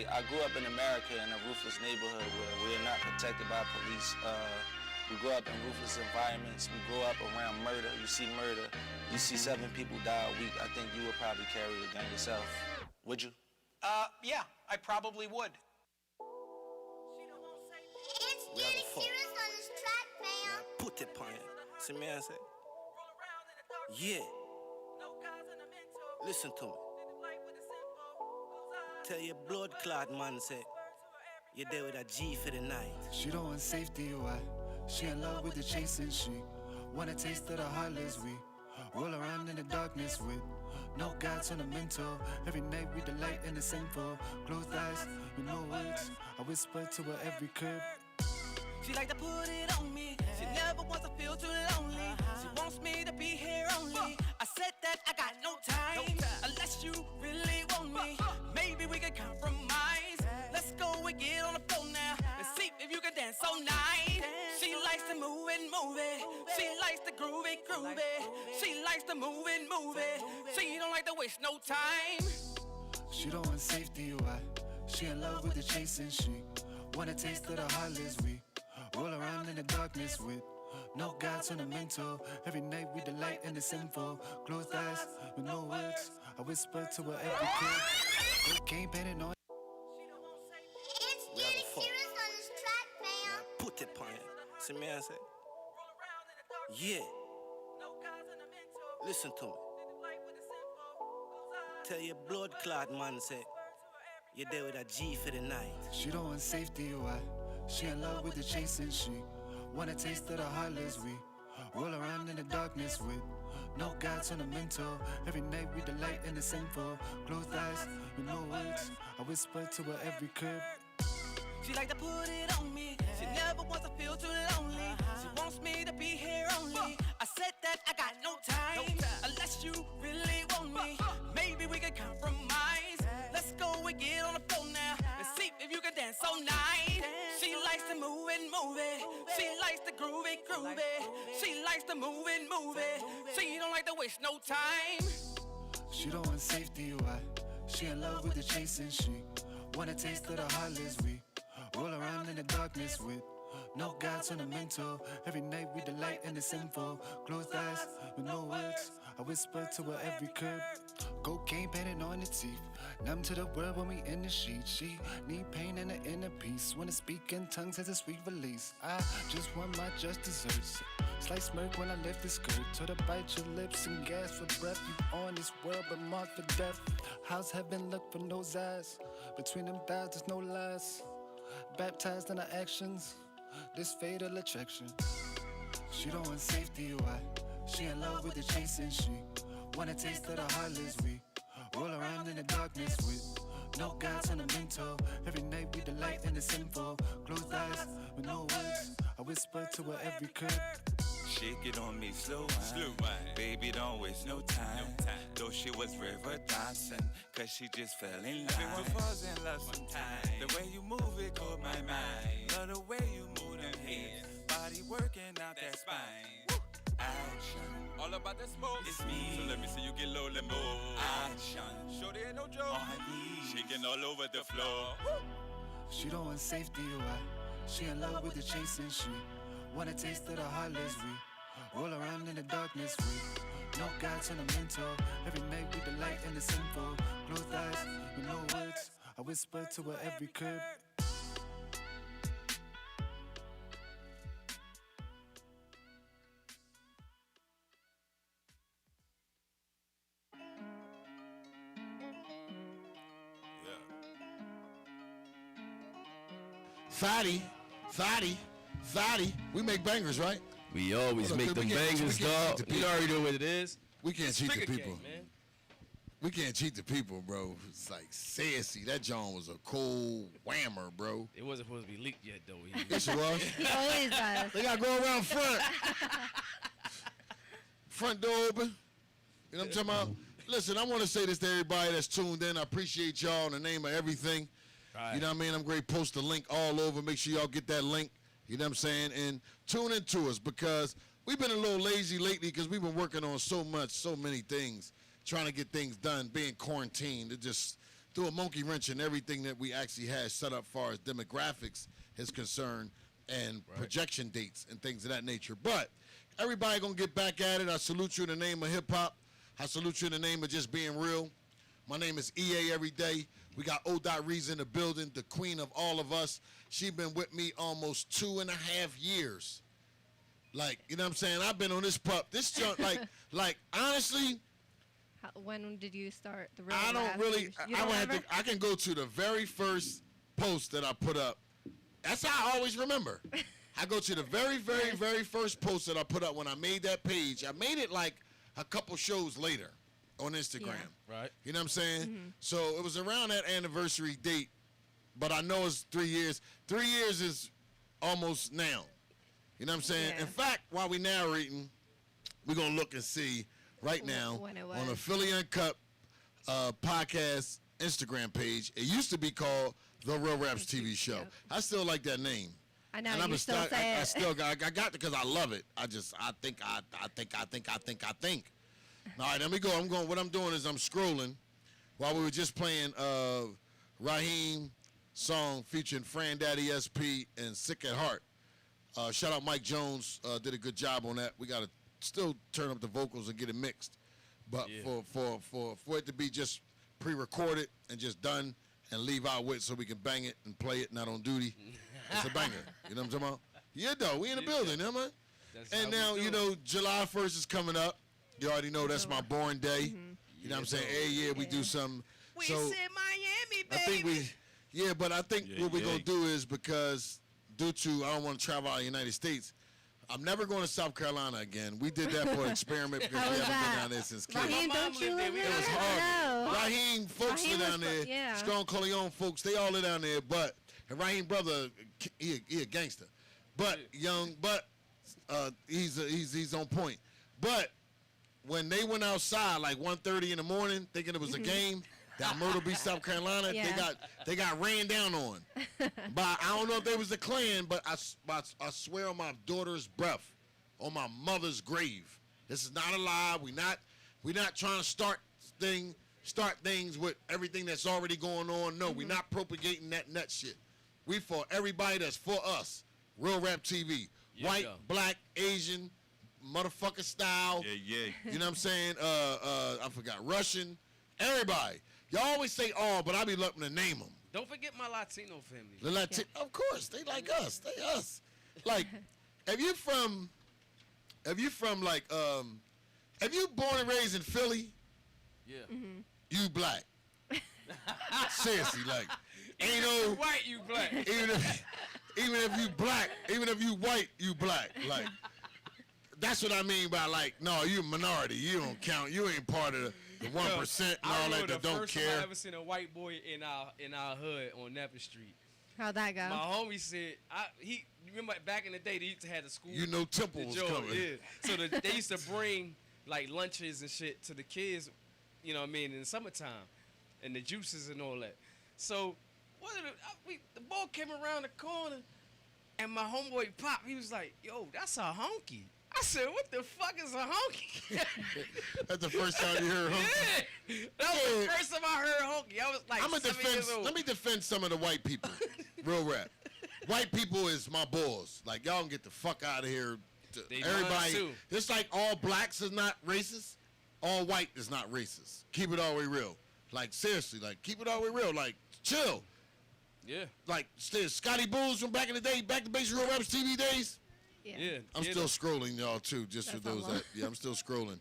like, I grew up in America in a ruthless neighborhood where we're not protected by police. We grow up in ruthless environments. We grow up around murder. You see murder. You see 7 people die a week. I think you would probably carry a gun yourself. Would you? Yeah, I probably would. It's getting serious on this track, fam. Put it on it. See me, I say. Yeah. Listen to me. Tell your blood clot man, say. You're there with a G for the night. She don't want safety, why? She in love with the chase and she want a taste of the heartless. We roll around in the darkness with no God sentimental. Every night we delight in the sinful. Closed eyes with no words. I whisper to her every curve. She like to put it on me. She never wants to feel too lonely. She wants me to be here only. I said that I got no time unless you really want me. Maybe we can compromise. Let's go and get on the floor now and see if you can dance all night. She likes to move it, move it. She likes to groove it, groove it. She likes to move it, move it. She don't like to waste no time. She don't want safety, why? She in love with the chase and she want a taste of the heartless. We roll around in the darkness with no God sentimental. Every night we delight in the sinful. Closed eyes with no words. I whisper to her every kid. Cocaine painted on. It's getting serious on this track, fam. Put it on it. See me, I say. Yeah. Listen to me. Tell your blood clot man, say. You're there with a G for the night. She don't want safety, why? She in love with the chase and she want a taste of the heartless. We roll around in the darkness with no God sentimental. Every night we delight in the sinful. Closed eyes with no words. I whisper to her every curve. She like to put it on me. She never wants to feel too lonely. She wants me to be here only. I said that I got no time unless you really want me. Maybe we can compromise. Let's go and get on the floor now and see if you can dance all night. She likes to move it, move it. She likes to groove it, groove it. She likes to move it, move it. She don't like to waste no time. She don't want safety, why? She in love with the chase and she want a taste of the heartless. We roll around in the darkness with no God sentimental. Every night we delight in the sinful. Closed eyes with no words. I whisper to her every curve. Cocaine painted on the teeth. Numb to the world when we in the sheet. She need pain and an inner peace. Wanna speak in tongues as a sweet release. I just want my just desserts. Slight smirk when I lift the skirt. Told her bite your lips and gasp for breath. You on this world but marked for death. How's heaven look from those eyes? Between them thighs there's no lies. Baptized in her actions. This fatal attraction. She don't want safety, why? She in love with the chase and she want a taste of the heartless. We roll around in the darkness with no God sentimental. Every night we delight in the sinful. Closed eyes with no words. I whisper to her every curve. Shake it on me, slow wine. Baby, don't waste no time. Though she was river dancing, cause she just fell in line. Everyone falls in love sometimes. The way you move it caught my mind. Love the way you move them hips. Body working out that spine. Action. All about the smoke. It's me. So let me see you get low, let move. Action. Sure there ain't no joke. On her knees. Shaking all over the floor. She don't want safety, why? She in love with the chase and she want a taste of the heartless. We roll around in the darkness with no God sentimental. Every night we delight in the sinful. Closed eyes with no words. I whisper to her every curve. Thotty. We make bangers, right? We always make the bangers, dog. You already know what it is. We can't cheat the people. Game, man. We can't cheat the people, bro. It's like sassy. That John was a cold whammer, bro. It wasn't supposed to be leaked yet, though. Yes, it was. Always does. They got to go around front. Front door open. You know what I'm talking about? Listen, I want to say this to everybody that's tuned in. I appreciate y'all in the name of everything. Right. You know what I mean? I'm going to post the link all over. Make sure y'all get that link. You know what I'm saying? And tune into us because we've been a little lazy lately because we've been working on so many things, trying to get things done, being quarantined. It just threw a monkey wrench in everything that we actually had set up far as demographics is concerned and projection dates and things of that nature. But everybody gonna get back at it. I salute you in the name of hip hop. I salute you in the name of just being real. My name is EA every day. We got Riza in the building, the queen of all of us. She been with me almost 2.5 years. Like, you know what I'm saying? I've been on this pup. This junk, like honestly. When did you start the real I don't rap? really. You don't remember? I can go to the very first post that I put up. That's how I always remember. I go to the very, very, very first post that I put up when I made that page. I made it like a couple shows later on Instagram. Yeah. Right. You know what I'm saying? So it was around that anniversary date, but I know it's 3 years. 3 years is almost now. You know what I'm saying? Yeah. In fact, while we narrating, we're going to look and see right now When it on was. a PhillyUncut Podcast Instagram page. It used to be called The Real Raps TV Show. Yep. I still like that name. I know, And you I'm still say I it. still got I got it because I love it. I think. All right, let me go. What I'm doing is I'm scrolling while we were just playing Raheem song featuring Frandaddy SP and Sick at Heart. Shout out Mike Jones, did a good job on that. We got to still turn up the vocals and get it mixed. But for it to be just pre-recorded and just done and leave out with so we can bang it and play it not on duty, it's a banger. You know what I'm talking about? Yeah, though. We in the building, you know what I mean? And now, you know, July 1st is coming up. You already know that's my born day. You know what I'm saying? Every year we do something. We So said Miami, baby. I think but I think what we're going to do is because due to I don't want to travel out of the United States, I'm never going to South Carolina again. We did that for an experiment because How we was haven't been that? down there since kids. Raheem, My mom don't you lived there. live We there? It was I horrible. know. Raheem folks Raheem live down was there. yeah. Strong Corleone folks, they all live down there. But and Raheem brother, he a gangster, but young, but he's on point. But when they went outside like 1:30 in the morning, thinking it was a game down Myrtle Beach, South Carolina, Yeah. they got ran down on. But I don't know if they was the Klan, but I swear on my daughter's breath, on my mother's grave, this is not a lie. We not trying to start things with everything that's already going on. No, we're not propagating that nut shit. We for everybody that's for us. Real Rap TV. White, black, Asian, motherfucker style. Yeah. You know what I'm saying? I forgot. Russian. Everybody. Y'all always say all, but I be looking to name them. Don't forget my Latino family. Of course, they like us. They us. Like, if you from like, if you born and raised in Philly, you black. Seriously, like, ain't no White, you black. even if you black, even if you white, you black. Like, that's what I mean by like, no, you a minority. You don't count. You ain't part of the 1% and all that that don't First time care. I ever seen a white boy in our hood on Napa Street. How'd that go? My homie said, you remember back in the day they used to have the school. You know Temple the was Joe, coming. Yeah. So they used to bring like lunches and shit to the kids, you know what I mean, in the summertime, and the juices and all that. So the ball came around the corner, and my homeboy Pop, he was like, "Yo, that's a honky." I said, "What the fuck is a honky?" That's the first time you heard honky. Yeah. That was the first time I heard honky. I was like, I'm gonna 7 years old. let me defend some of the white people. Real rap. White people is my boys. Like, y'all can get the fuck out of here. They mine Everybody, too. it's like all blacks is not racist. All white is not racist. Keep it all the way real. Like, seriously, like, keep it all the way real. Like, chill. Yeah. Like, Scotty Bulls from back in the day, back to basic Real Raps TV days. Yeah. I'm still scrolling, y'all, too, just for That's those a lot. that, I'm still scrolling.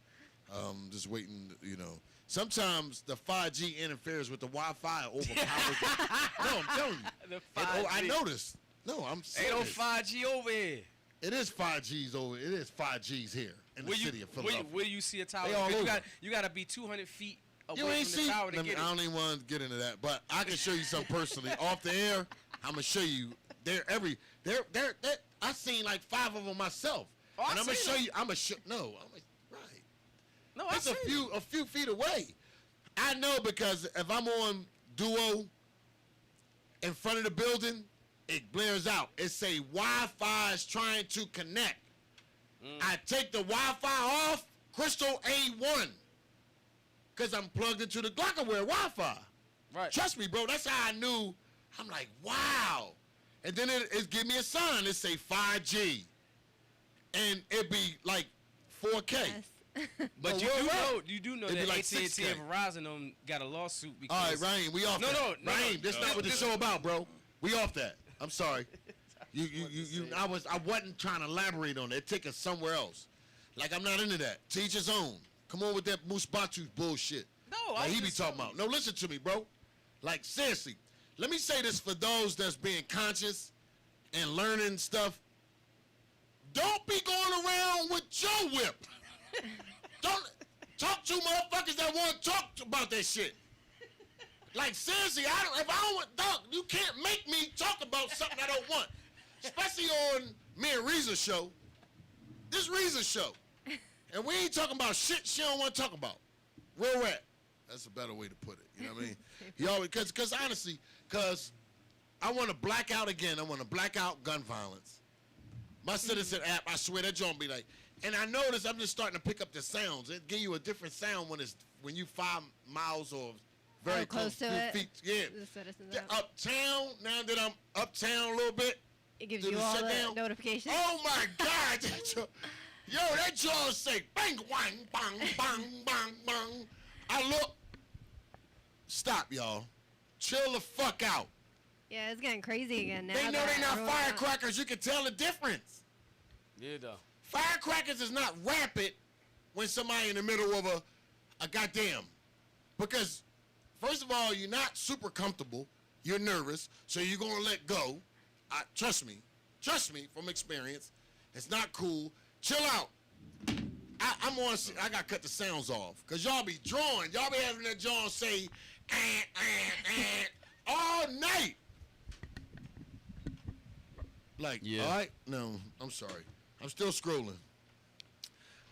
Just waiting, you know. Sometimes the 5G interferes with the Wi-Fi and overpowers. No, I'm telling you. The I 5G. noticed. No, I'm Ain't no serious. 5G over here. It is 5Gs over. It is 5Gs here in the city of Philadelphia. Where you see a tower? They all Because over. you got to be 200 feet You away ain't from the see. tower to Let me- get I it. don't even want to get into that, but I can show you something personally off the air. I'm gonna show you. They're I seen like 5 of them myself, Oh, I and I'm gonna seen show them. you. Right. No, I It's see it. a few feet away. I know because if I'm on Duo in front of the building, it blares out. It say Wi-Fi is trying to connect. I take the Wi-Fi off, Crystal A1, because I'm plugged into the Glockenware Wi-Fi. Right. Trust me, bro. That's how I knew. I'm like, wow. And then it give me a sign. It say 5G. And it be like 4K. Yes. But you do know It'd be that like AT&T 6K. and Verizon got a lawsuit because. All right, Raheem, we off that. No, Raheem, this not what the show about, bro. We off that. I'm sorry. I wasn't trying to elaborate on it. Take us somewhere else. Like, I'm not into that. To each his own. Come on with that Musbatu bullshit. No, like he be talking about. No, listen to me, bro. Like, seriously. Let me say this for those that's being conscious and learning stuff. Don't be going around with your whip. Don't talk to motherfuckers that want to talk about that shit. Like, seriously, if I don't want to talk, you can't make me talk about something I don't want. Especially on me and Riza's show. This Riza's show. And we ain't talking about shit she don't want to talk about. Real rap. That's a better way to put it. You know what I mean? He always, because honestly, I want to black out again. I want to black out gun violence. My Citizen app, I swear that joint be like, and I notice I'm just starting to pick up the sounds. It give you a different sound when you 5 miles or very close to it. feet. Yeah. The Citizen The app. uptown, now that I'm uptown a little bit. It gives do you the all shutdown. the notifications. Oh my God. Yo, that jaw say bang, wang, bang, bang, bang, bang. I look. Stop, y'all. Chill the fuck out. Yeah, it's getting crazy again now. They know that they not everyone's firecrackers. You can tell the difference. Yeah, though. Firecrackers is not rapid when somebody in the middle of a goddamn. Because, first of all, you're not super comfortable. You're nervous, so you're going to let go. Trust me from experience. It's not cool. Chill out. I got to cut the sounds off. Because y'all be drawing. Y'all be having that John say, all night. Like, Yeah. all right? No, I'm sorry. I'm still scrolling.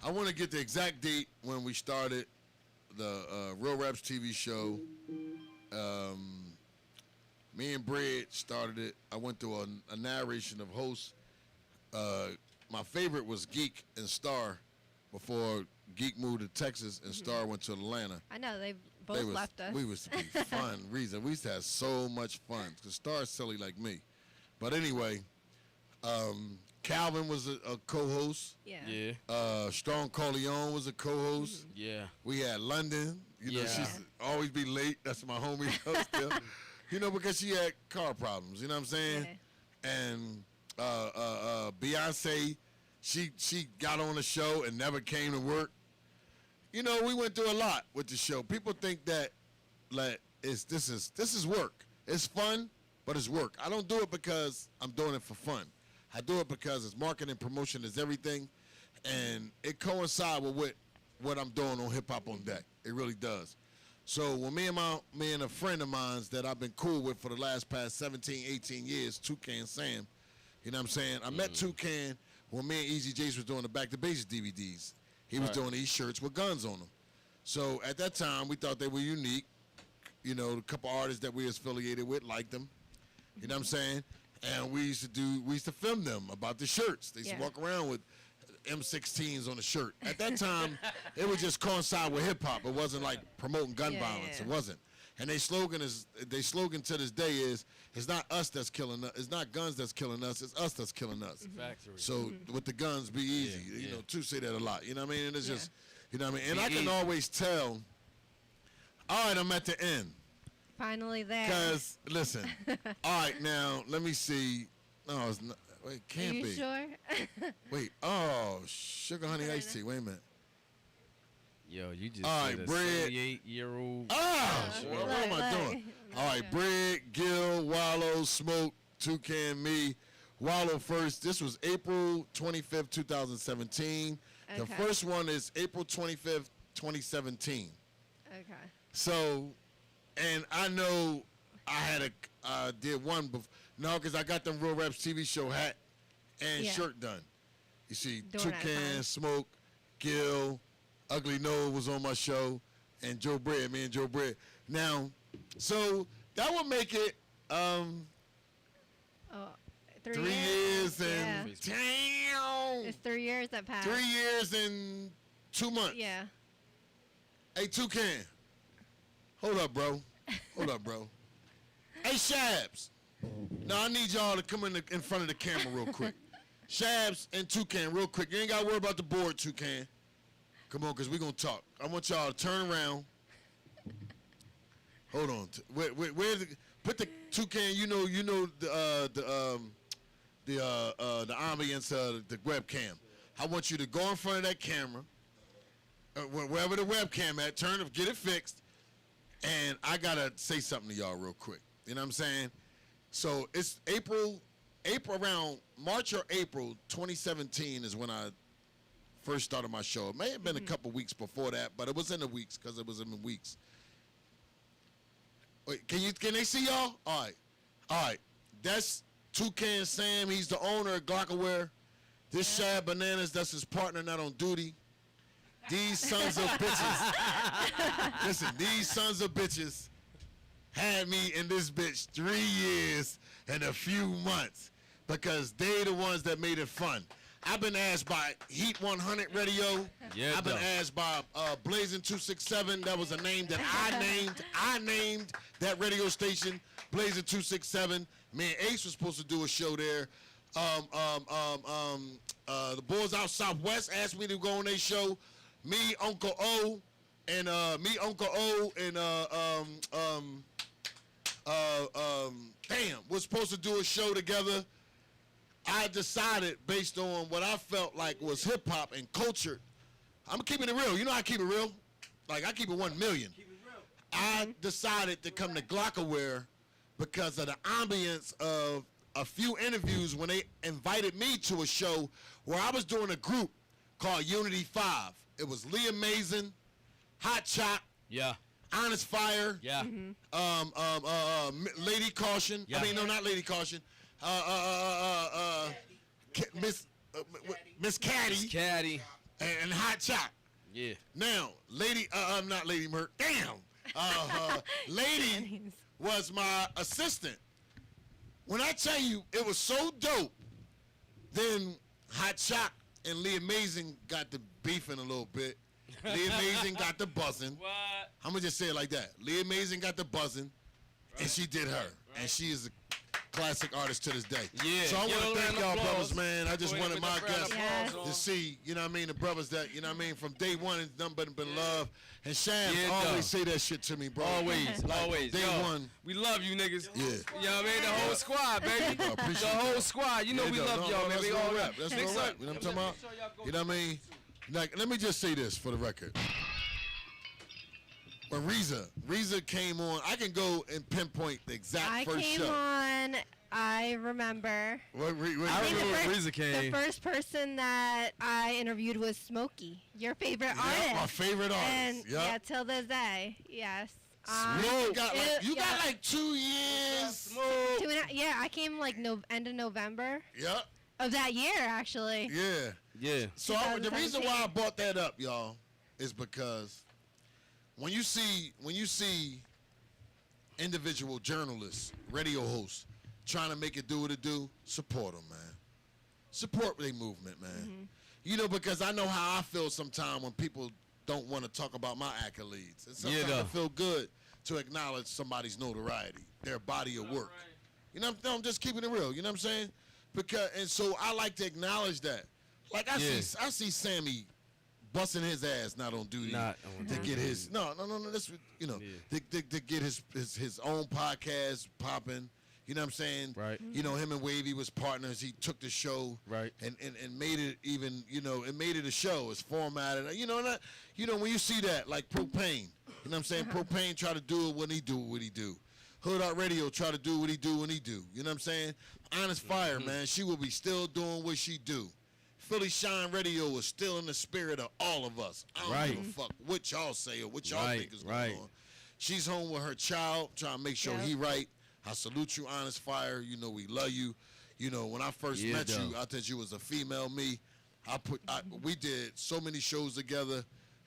I want to get the exact date when we started the Real Raps TV show. Me and Bread started it. I went through a narration of hosts. My favorite was Geek and Star before Geek moved to Texas and Star went to Atlanta. I know, they both left us. We was to be fun. Reason we used to have so much fun because Star's silly like me. But anyway, Calvin was a co-host. Yeah. Strong Corleone was a co-host. Yeah. We had London. You know, Yeah. she's always be late. That's my homie still. You know, because she had car problems. You know what I'm saying? Yeah. And Beyonce, she got on the show and never came to work. You know, we went through a lot with the show. People think that like this is work. It's fun, but it's work. I don't do it because I'm doing it for fun. I do it because it's marketing, promotion is everything, and it coincides with what I'm doing on Hip Hop on Deck. It really does. So when me and a friend of mine that I've been cool with for the past 17, 18 years, Toucan Sam, you know what I'm saying? I met Toucan when me and Easy Jace was doing the Back to Basics DVDs. He was doing these shirts with guns on them. So at that time, we thought they were unique. You know, a couple artists that we was affiliated with liked them. You know what I'm saying? And we used to film them about the shirts. They used to walk around with M16s on the shirt. At that time, it would just coincide with hip hop. It wasn't like promoting gun violence. Yeah. It wasn't. And their slogan to this day is, it's not us that's killing us. It's not guns that's killing us. It's us that's killing us. Factory. So with the guns, be easy. Yeah, You know, Two say that a lot. You know what I mean? And it's just, you know what I mean? And Be I can easy. always tell. All right, I'm at the end. Finally there. Because listen. All right, now let me see. No, it's not. Wait, it Are can't you be. sure? Wait. Oh, sugar honey iced tea. Wait a minute. Yo, you just All said right, a Bread. 78-year-old. Oh, what am I Look. doing? All right, Bread, Gil, Wallow, Smoke, Toucan, me. Wallow first. This was April 25th, 2017. The Okay. first one is April 25th, 2017. Okay. So, and I know I did one before. No, because I got them Real Raps TV show hat and Yeah. shirt done. You see, During that Toucan, time. Smoke, Gil, Ugly Noah was on my show, and Joe Bread, me and Joe Bread. Now, so that would make it 3 years and damn, It's 3 years that passed. 3 years and 2 months. Yeah. Hey, Toucan, hold up, bro. Hold up, bro. Hey, Shabs. Now, I need y'all to come in front of the camera real quick. Shabs and Toucan, real quick. You ain't got to worry about the board, Toucan. Come on, because we're going to talk. I want y'all to turn around. Hold on. Put the Toucan, you know the ambience of the webcam. I want you to go in front of that camera, wherever the webcam at, get it fixed, and I got to say something to y'all real quick. You know what I'm saying? So it's April around March or April 2017 is when I first started my show. It may have been a couple weeks before that, but it was in the weeks because it was in the weeks. Wait, can they see y'all? All right. That's Toucan Sam. He's the owner of Glockaware. This Shad Bananas, that's his partner, not on duty. These sons of bitches. Listen, these sons of bitches had me in this bitch 3 years and a few months because they the ones that made it fun. I've been asked by Heat 100 Radio. Yeah, I've been asked by Blazing 267. That was a name that I named. I named that radio station, Blazing 267. Me and Ace was supposed to do a show there. The boys out Southwest asked me to go on their show. Me, Uncle O, and we're supposed to do a show together. I decided based on what I felt like was hip hop and culture. I'm keeping it real. You know I keep it real. Like I keep it 1 million. I decided to come to Glockaware because of the ambience of a few interviews when they invited me to a show where I was doing a group called Unity 5. It was Leah Mason, Hot Chop, Yeah. Honest Fire, Yeah. Lady Caution. Yeah. I mean, no, not Lady Caution. Miss Caddy Caddy. and Hot Chop. Yeah. Now, not Lady Merck. Damn. Lady was my assistant. When I tell you it was so dope, then Hot Chop and Lee Amazing got the beefing a little bit. Lee Amazing got the buzzing. What? I'm going to just say it like that. Lee Amazing got the buzzing, and she did her. And she is a classic artist to this day. Yeah. So I want to thank y'all applause. brothers, man. I just Go ahead wanted with my the round of guests applause to see, you know what I mean, the brothers that, you know what I mean, from day one, it's nothing but been love. And Shams Yeah, always dog. say that shit to me, bro. Always. Like, Always. Day Yo, one. We love you niggas. Yeah. You know what I mean? The whole squad, baby. I The appreciate whole that. squad. You know Yeah, we dog. love No, y'all, no, man. that's We no all rap. That's no Mix rap. up. You know what I'm talking about? You know what I mean? Like, let me just say this for the record. When Riza came on, I can go and pinpoint the exact I first came show. on, I remember. I remember when Riza came. The first person that I interviewed was Smokey, your favorite artist. Yeah, my favorite artist. And Yep. yeah, till this day, yes. You got yeah. like 2 years. 2.5 yeah, I came like end of November Yep. of that year, actually. Yeah. Yeah. So the reason why I brought that up, y'all, is because when you see individual journalists, radio hosts trying to make it do what it do, support them, man. Support their movement, man. You know, because I know how I feel sometimes when people don't want to talk about my accolades. And sometimes Yeah, I though. feel good to acknowledge somebody's notoriety, their body of work. You know, I'm just keeping it real. You know what I'm saying? And so I like to acknowledge that. Like I see Sammy busting his ass not on duty Not on to duty. get his That's to get his own podcast popping. You know what I'm saying? Right. You know, him and Wavy was partners. He took the show Right. and made it even, it made it a show. It's formatted. When you see that, like Propane, you know what I'm saying? Propane try to do it when he do what he do. Hood Art Radio try to do what he do when he do. You know what I'm saying? Honest Fire, man, she will be still doing what she do. Philly Shine Radio is still in the spirit of all of us. I don't give a fuck what y'all say or what y'all think is going on. She's home with her child, trying to make sure he right. I salute you, Honest Fire. You know we love you. You know, when I first met you, I thought you was a female me. We did so many shows together,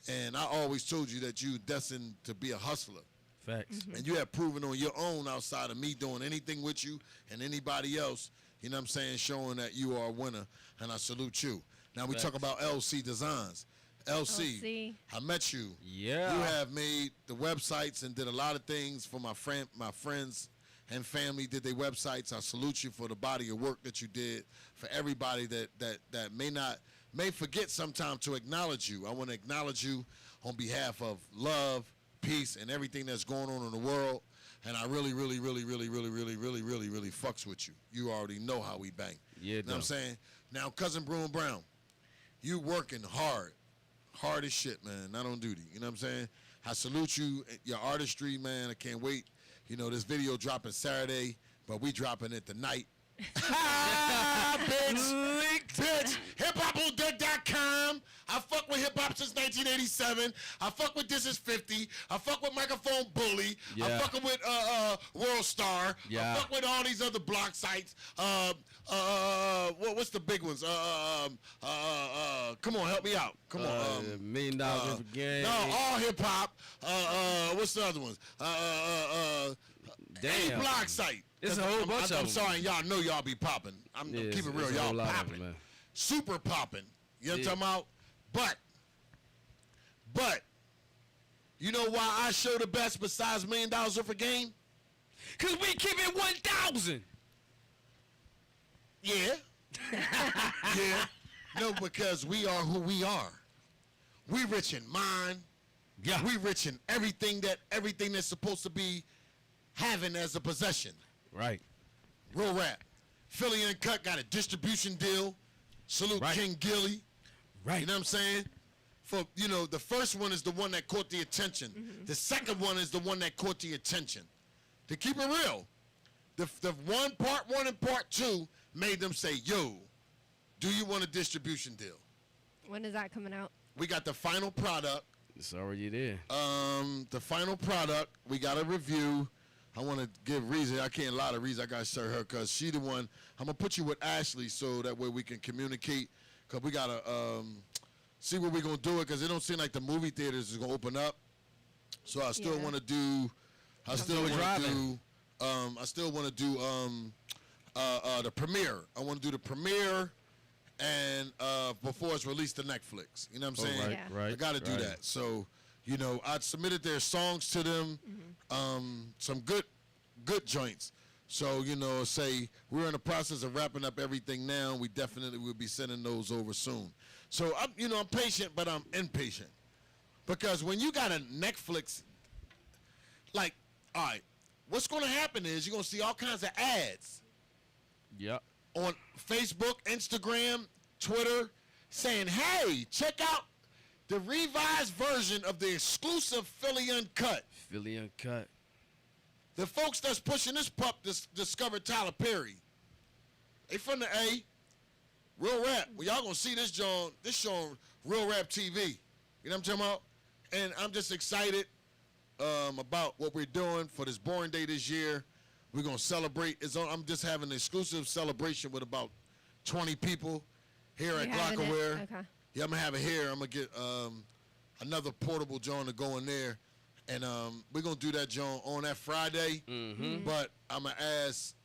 and I always told you that you destined to be a hustler. Facts. And you have proven on your own outside of me doing anything with you and anybody else, you know what I'm saying, showing that you are a winner, and I salute you. Now we talk about LC Designs. LC. I met you. Yeah. You have made the websites and did a lot of things for my friends and family did their websites. I salute you for the body of work that you did. For everybody that may forget sometime to acknowledge you. I want to acknowledge you on behalf of love, peace, and everything that's going on in the world. And I really fucks with you. You already know how we bang. Yeah, you know what I'm saying? Now, Cousin Brew and Brown, you working hard as shit, man, not on duty. You know what I'm saying? I salute you, your artistry, man. I can't wait. You know, this video dropping Saturday, but we dropping it tonight. Bitch. HipHopOnDeck.com. I fuck with hip hop since 1987. I fuck with This Is 50. I fuck with Microphone Bully. Yeah. I fucking with World Star. Yeah. I fuck with all these other blog sites. What's the big ones? Come on, help me out. Come on. $1 million for game. No, all hip hop. What's the other ones? Any Damn. blog site. It's a whole bunch of them. I'm sorry, y'all know y'all be popping. I'm keeping it real. Y'all popping. Super popping. You know what I'm talking about? But, you know why I show the best besides $1 million worth of game? Because we keep it 1,000. Yeah. Yeah. No, because we are who we are. We rich in mind. Yeah. We rich in everything that's supposed to be having as a possession. Right. Real rap. PhillyUncut got a distribution deal. Salute King Gilly. Right. You know what I'm saying? For, you know, the first one is the one that caught the attention. Mm-hmm. The second one is the one that caught the attention. To keep it real, the part one and part two made them say, yo, do you want a distribution deal? When is that coming out? We got the final product. It's already there. The final product, we got a review. I want to give Riza, I can't lie to Riza, I got to serve her because she the one. I'm going to put you with Ashley so that way we can communicate because we got to see where we're going to do it because it don't seem like the movie theaters is going to open up. So I still want to do, I still want to do the premiere. I want to do the premiere and before it's released to Netflix. You know what I'm saying? Right, Yeah. right. I got to do that. So, you know, I submitted their songs to them, some good joints. So, you know, say we're in the process of wrapping up everything now. We definitely will be sending those over soon. So, I'm patient, but I'm impatient. Because when you got a Netflix, like, all right, what's going to happen is you're going to see all kinds of ads. Yep. On Facebook, Instagram, Twitter, saying, hey, check out the revised version of the exclusive Philly Uncut. Philly Uncut. The folks that's pushing this pup discovered Tyler Perry. They from the A. Real Rap. Well, y'all gonna see this show on Real Rap TV. You know what I'm talking about? And I'm just excited about what we're doing for this Born Day this year. We're gonna celebrate. I'm just having an exclusive celebration with about 20 people here at Glockaware. Okay. Yeah, I'm gonna have it here. I'm gonna get another portable John to go in there, and we're gonna do that John on that Friday. Mm-hmm. But I'm gonna ask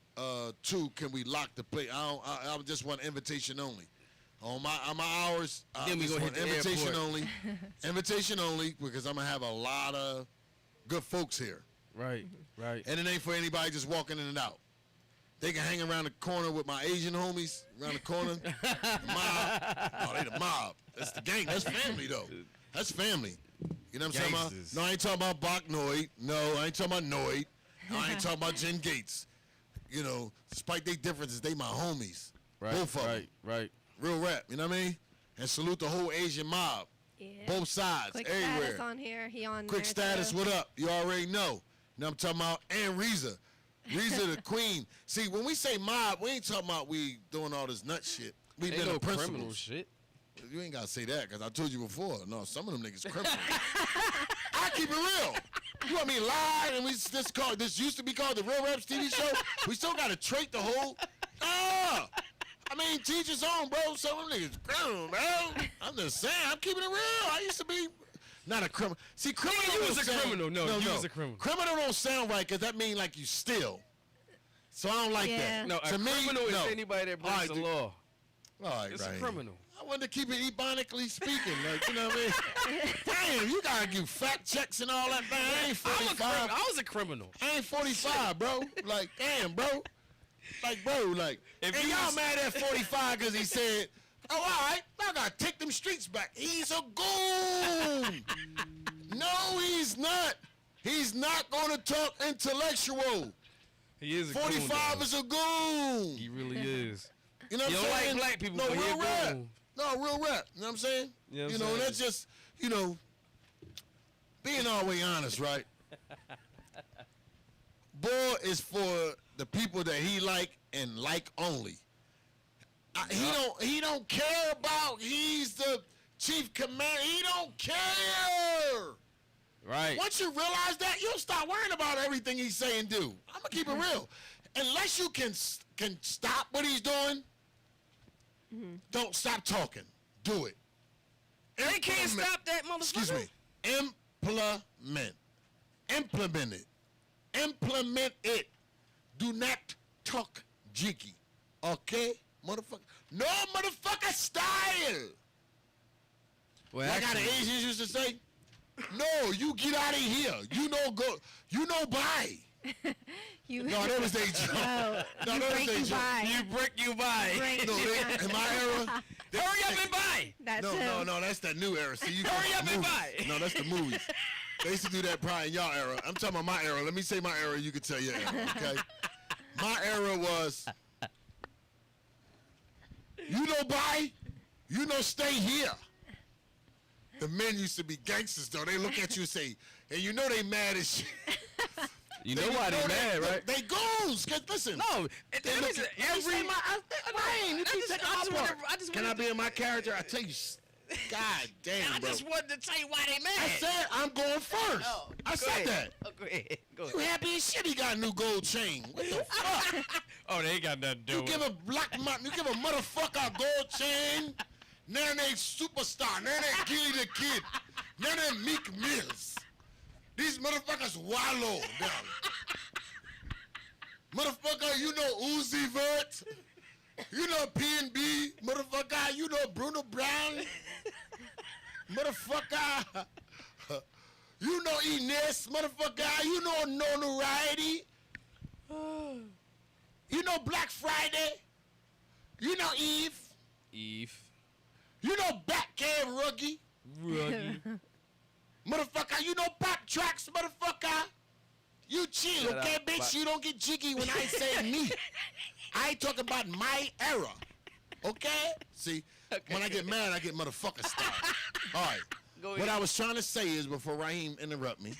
too, can we lock the place? I just want invitation only. On my hours, Then we just gonna want hit the invitation airport. only. Invitation only because I'm gonna have a lot of good folks here. Right, right. And it ain't for anybody just walking in and out. They can hang around the corner with my Asian homies around the corner. The mob. No, they the mob. That's the gang. That's family, though. That's family. You know what I'm talking about? Gangsters. No, I ain't talking about Bach Noid. No, I ain't talking about Noid. No, I ain't talking about Jen Gates. You know, despite their differences, they my homies. Right, Both of them. right. Real rap, you know what I mean? And salute the whole Asian mob. Yeah. Both sides, Quick everywhere. status on here. He on Quick there status, too. what up? You already know. You know what I'm talking about? And Riza. Riza the queen. See, when we say mob, we ain't talking about we doing all this nut shit. We Ain't been no the principles. criminal shit. You ain't got to say that because I told you before. No, some of them niggas criminals. I keep it real. You want me to lie? And this used to be called the Real Raps TV show. We still got to trait the whole. I mean, teach his own, bro. Some of them niggas criminal, bro. I'm just saying. I'm keeping it real. I used to be not a criminal. See, criminal. You was don't a sound- criminal. No, you was a criminal. Criminal don't sound right because that mean like you steal. So I don't like Yeah. that. No, a To me, criminal is no. anybody that All breaks right, the dude. law. All right, It's right. a criminal. wanted to keep it ebonically speaking, like, you know what I mean? Damn, you gotta do fact checks and all that, man. I ain't 45. I was a criminal. I ain't 45, bro. Like, damn, bro. Like, bro, like, and y'all mad at 45 because he said, oh, all right, I gotta take them streets back. He's a goon. No, he's not. He's not gonna talk intellectual. He is a 45 goon, is a goon. He really is. You know what I'm saying? Like black people, no, but he real a rap. goon. No, real rap. You know what I'm saying? You know, and that's just, being all the way honest, right? Boy is for the people that he like and like only. He don't care about he's the chief commander. He don't care. Right. Once you realize that, you'll stop worrying about everything he say and do. I'm gonna keep it real. Unless you can stop what he's doing, don't stop talking. Do it. They can't stop that motherfucker. Excuse me. Implement it. Implement it. Do not talk jiggy. Okay? Motherfucker. No motherfucker style. Well, like how the Asians used to say, no, you get out of here. You know bye. No, that was their joke. Oh, No, that was their joke. You break, you buy. No, in my era. Hurry up and buy. That's No, that's that new era. See, you Hurry up and movies. buy. No, that's the movies. They used to do that probably in y'all era. I'm talking about my era. Let me say my era. You can tell your era, okay? My era was, bye. Stay here. The men used to be gangsters, though. They look at you and say, and they mad as shit. You know why they mad, right? They goons. Listen. No, Can I be in my character? I tell you, God damn, I bro. just wanted to tell you why they mad. I said I'm going first. Oh, I said that. Oh, go ahead. You happy as shit he got a new gold chain. What the fuck? Oh, they ain't got nothing to do You with give a motherfucker a gold chain. Now they superstar. Now they Gilly the Kid. Now they Meek Mills. These motherfuckers wallow down. Motherfucker, Uzi Vert. P&B. Motherfucker, Bruno Brown. Motherfucker. Ines. Motherfucker, Notoriety. Black Friday. Eve. Eve. Batcave Ruggy. Motherfucker, Pop Tracks, motherfucker. You chill, Shut okay, up, bitch? You don't get jiggy when I say me. I ain't talking about my era, okay? See, when I get mad, I get motherfucker style. All right. What I was trying to say is, before Raheem interrupt me,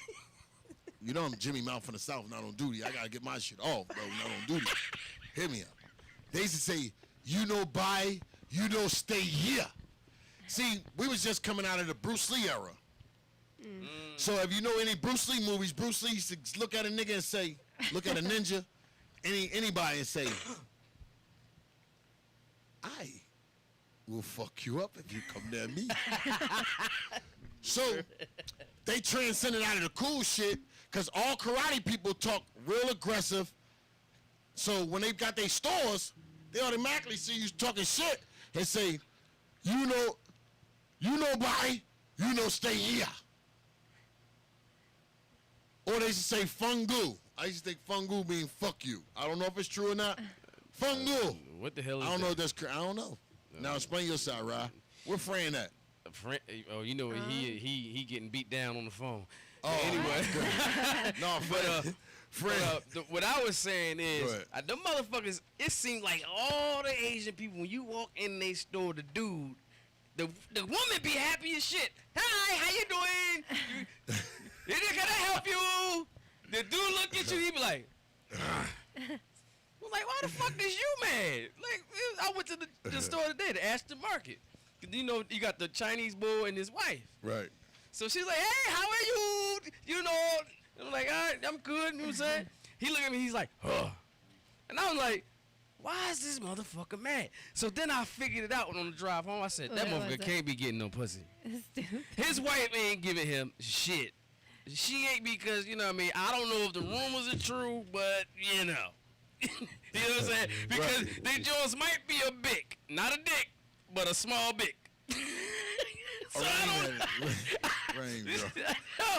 I'm Jimmy Mouth from the South, not on duty. I got to get my shit off, bro, not on duty. Hear me out. They used to say, bye, stay here. See, we was just coming out of the Bruce Lee era. So if you know any Bruce Lee movies, Bruce Lee used to look at a nigga and say, look at a ninja, anybody and say, I will fuck you up if you come near me. So they transcended out of the cool shit because all karate people talk real aggressive. So when they got their stores, they automatically see you talking shit and say, bye, stay here. Or they used to say fungu. I used to think fungu mean fuck you. I don't know if it's true or not. Fungu. What the hell is I don't that? know if that's correct. I don't know. Now explain your side, Rod. Where Fran at? He getting beat down on the phone. Oh, anyway. No, Fran. What I was saying is, Go ahead. the motherfuckers, it seems like all the Asian people, when you walk in their store, the dude, the woman be happy as shit. Hi, how you doing? Can I help you? The dude look at you, he be like, I'm like, why the fuck is you mad? Like, I went to the store today, the Ashton Market. You got the Chinese boy and his wife. Right. So she's like, hey, how are you? I'm like, all right, I'm good. You know what I'm saying? He look at me, he's like, huh. And I was like, why is this motherfucker mad? So then I figured it out on the drive home. I said, that motherfucker can't be getting no pussy. His wife ain't giving him shit. She ain't because, I don't know if the rumors are true, but, you know what I'm saying? Because they Jones might be a bick. Not a dick, but a small bick.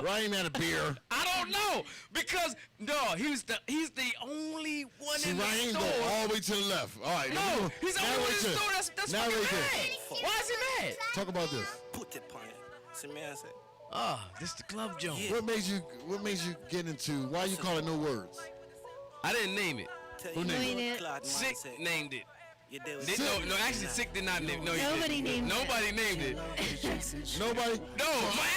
Raheem had a beer. I don't know because he's the only one in the Raheem store. go all the way to the left. All right. No, he's the only one in the store. That's fucking mad. Why is he mad? Talk about this. Put it on it. See me, I say. This the club joint. Yeah. What made you get into? Why you call it No Words? I didn't name it. Who named it? Sick named it. Sick? No, actually, Sick did not name it. No, Nobody named it. Nobody named it. Nobody? No,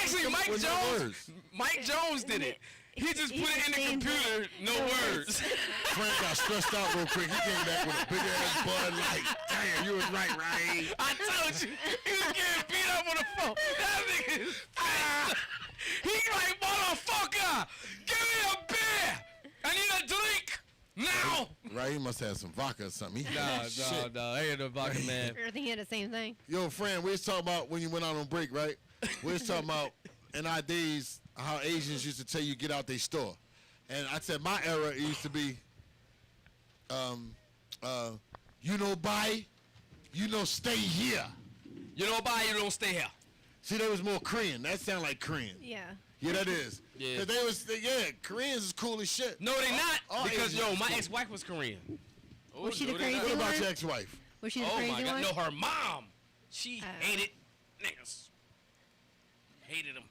actually, Mike With no Jones. words. Mike Jones did it. He just put it in the named computer. No words. Frank got stressed out real quick. He came back with a big ass Bud Light. Damn, you was right, Raheem. I told you, he was getting beat up on the phone. That nigga is he like, motherfucker, give me a beer. I need a drink now. Raheem must have some vodka or something. He shit. No, I ain't no vodka, man. I think he had the same thing. Yo, friend, we was talking about when you went out on break, right? We was talking about in our days how Asians used to tell you get out their store. And I said my era it used to be, you know, buy, you know, stay here. You don't buy, you don't stay here. See, that was more Korean. That sound like Korean. Yeah. Yeah, that is. Yeah. 'Cause Koreans is cool as shit. No, they not. All Because, Asians is my cool. ex-wife was Korean. Oh, Was she the no, they crazy not. What about one? your ex-wife? Was she the Oh, crazy my God. one? No, her mom. She Oh. hated niggas. Hated them.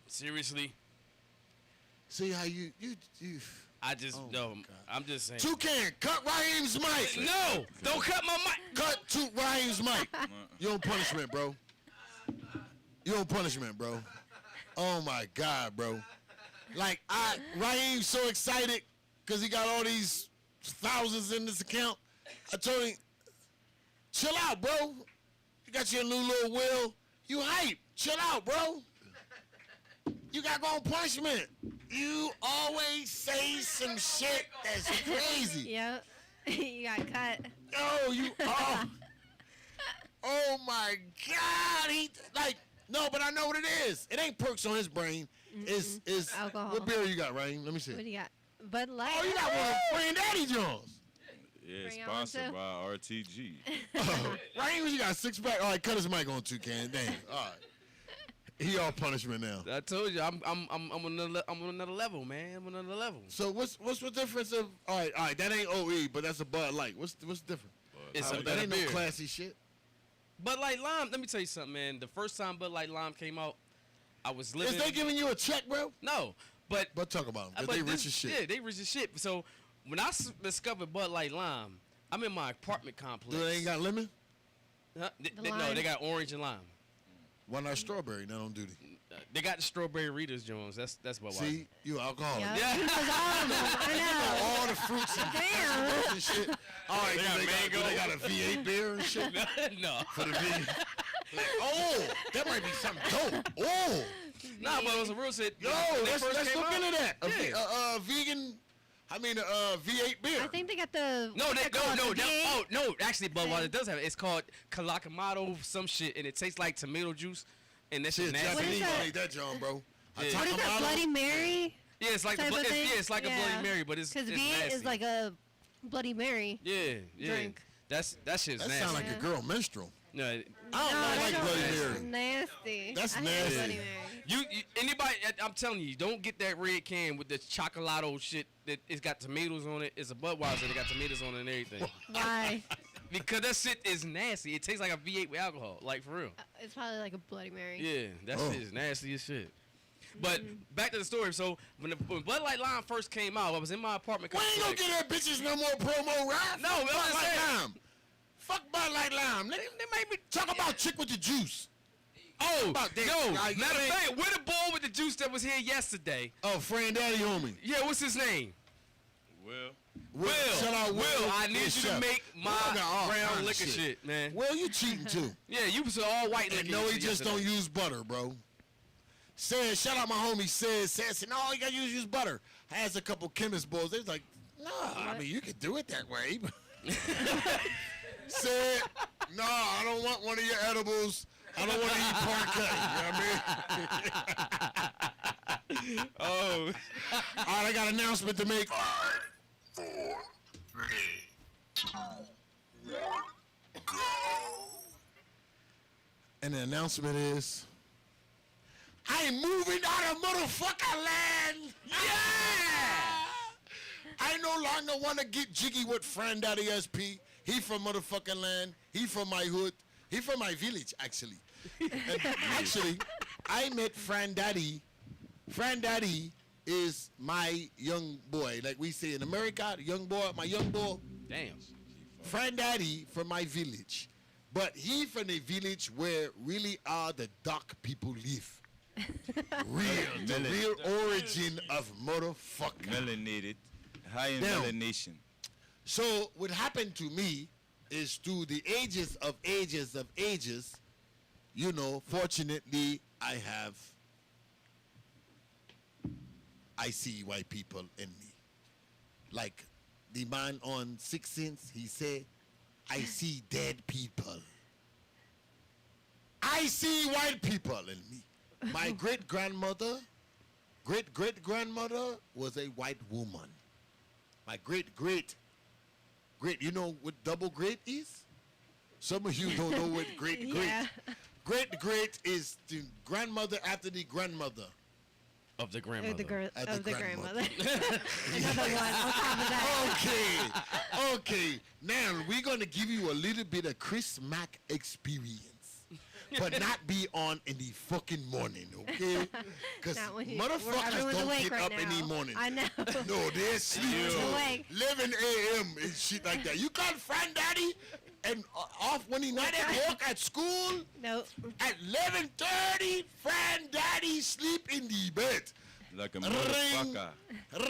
Seriously. See how you I just, Oh, no, my God. I'm just saying. Toucan, cut Raheem's mic. No, don't cut my mic. Cut to Raheem's mic. You on punishment, bro. You on punishment, bro. Oh my God, bro. Like Raheem's so excited because he got all these thousands in this account. I told him, chill out, bro. You got your new little wheel. You hype. Chill out, bro. You got to go on punishment. You always say some shit that's crazy. Yep. You got cut. Oh, oh my God. No, but I know what it is. It ain't perks on his brain. It's alcohol. What beer you got, Raheem? Let me see. What do you got? Bud Light. Oh, you got one of Frandaddy Jones. Yeah, Bring it on, sponsored too. by RTG. Raheem, you got a six pack. All right, cut his mic on Toucan. Damn. All right. He all punishment now. I told you, I'm on another level, man. I'm on another level. So what's the difference of? All right. That ain't OE, but that's a Bud Light. What's different? That ain't no classy shit. Bud Light Lime. Let me tell you something, man. The first time Bud Light Lime came out, I was living. Is they giving you a check, bro? No, but talk about them. 'Cause but they this- rich as shit. Yeah, they rich as shit. So when I discovered Bud Light Lime, I'm in my apartment complex. Do they ain't got lemon? Huh? No, lime. they got orange and lime. Why not strawberry? Not on duty. They got the strawberry Rita's Jones. That's what. See, you alcoholic. Yep. Yeah. He knows all of them. I know. All the fruits and Damn. vegetables and shit. All right, They got mango. they got a V8 beer and shit No. for the V. Oh, that might be something dope. Oh, Nah, but it was a real shit. yo, When they let's first came look out- into that. Yeah. Vegan. V8 beer. I think they got the. No, what they call it, the V8. no. Actually, Budweiser does have it. It's called Kalakamato some shit, and it tastes like tomato juice, and that shit Shit, nasty. Japanese that? made that, John, bro. Yeah. What is that? Bloody Mary? Yeah, it's like type of thing? it's like a Bloody Mary, but it's Because it's V8 nasty. is like a Bloody Mary. yeah. drink. That shit's That nasty. sound like a girl minstrel. No, I don't that like don't- Bloody that's Mary. nasty. That's I hate nasty. Bloody Mary. you anybody? I'm telling you, don't get that red can with the chocolato shit that it's got tomatoes on it. It's a Budweiser that got tomatoes on it and everything. Why? Because that shit is nasty. It tastes like a V8 with alcohol, like for real. It's probably like a Bloody Mary. Yeah, that Oh. shit is nasty as shit. But back to the story. So when Bud Light Lime first came out, I was in my apartment We ain't gonna complex. get that bitches no more promo, right? No, I'm Bud just Light saying. Lime. Fuck Bud Light Lime. They made me talk about chick with the juice. Oh, about that. no. Like, Matter of man. fact, we're the boy with the juice that was here yesterday. Oh, Frandaddy homie. Yeah, what's his name? Will, Shout out Will. I need Yeah, you chef. to make my Will got all kinds brown of liquor shit, man. Will, you cheating too. Yeah, you was all white liquor. And no, he shit just yesterday. don't use butter, bro. Said, shout out my homie, said, no, you gotta use butter. Has a couple chemist boys. They was like, nah, I mean, you can do it that way. Said, no, I don't want one of your edibles. I don't want to eat parquet. You know what I mean? Oh. All right, I got an announcement to make. 5, 4, 3, 2, 1, go. And the announcement is, I'm moving out of motherfucking land. Yeah! I no longer want to get jiggy with Frandaddy SP. He from motherfucking land. He from my hood. He from my village, actually. And actually, I met Frandaddy. Frandaddy is my young boy. Like we say in America, young boy, my young boy. Damn. Frandaddy from my village. But he from the village where really are the dark people live. The real origin of motherfucker. Melanated. High in Now, melanation. So what happened to me is through the ages of ages, you know, fortunately I see white people in me. Like the man on Sixth Sense, he said, I see dead people. I see white people in me. My great-grandmother was a white woman. My great, you know what double great is? Some of you don't know what great. Yeah. Great is the grandmother after the grandmother. Of the grandmother. Of the grandmother. Another one on top of that. Okay. Now we're gonna give you a little bit of Chris Mack experience, but not be on in the fucking morning, okay? Because motherfuckers don't get right up now. in the morning. I know. No, they're sleeping. Awake. 11 a.m. and shit like that. You got Frandaddy and off when he not at work at school. Nope. At 11:30, Frandaddy sleep in the bed. Like a motherfucker.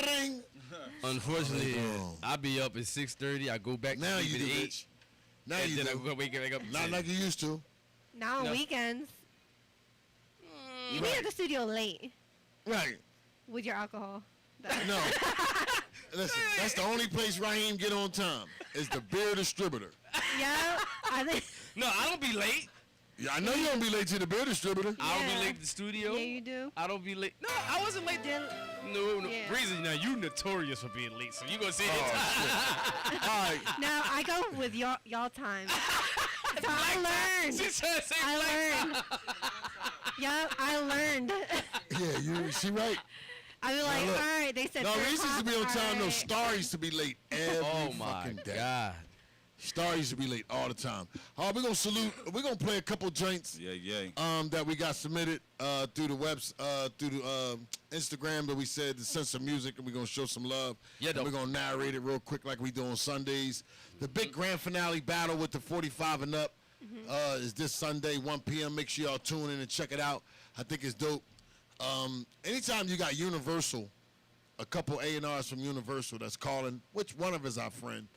Ring. Unfortunately, I be up at 6:30. I go back Now to you sleep do, at 8. bitch. Now And you then do. I go wake up at Not 10. like you used to. Now on No. weekends. You be at the studio late Right. with your alcohol. No. Listen, that's the only place Raheem get on time. Is the beer distributor. Yeah, I think. No, I don't be late. Yeah, I know you don't be late to the beer distributor. I don't Yeah. be late to the studio. Yeah, you do. I don't be late. No, I wasn't late. No. Yeah. Reason, now you notorious for being late, so you gonna say Oh, that. All right. Now I go with y'all time. So I learned. She's trying to say I black learned. Yep, I learned. Yeah, she right. I be like, look. all right. They said. No, 3 Reese used to be on o'clock, time. all No, right. Star used to be late every Oh my fucking day. God. Star used to be late all the time. We're gonna salute. We're gonna play a couple joints. Yeah. That we got submitted through the Instagram that we said to send some music, and we're gonna show some love. Yeah, and though. we're gonna narrate it real quick like we do on Sundays. The big grand finale battle with the 45 and up is this Sunday, 1 p.m. Make sure y'all tune in and check it out. I think it's dope. Anytime you got Universal, a couple A&Rs from Universal that's calling, which one of us our friend,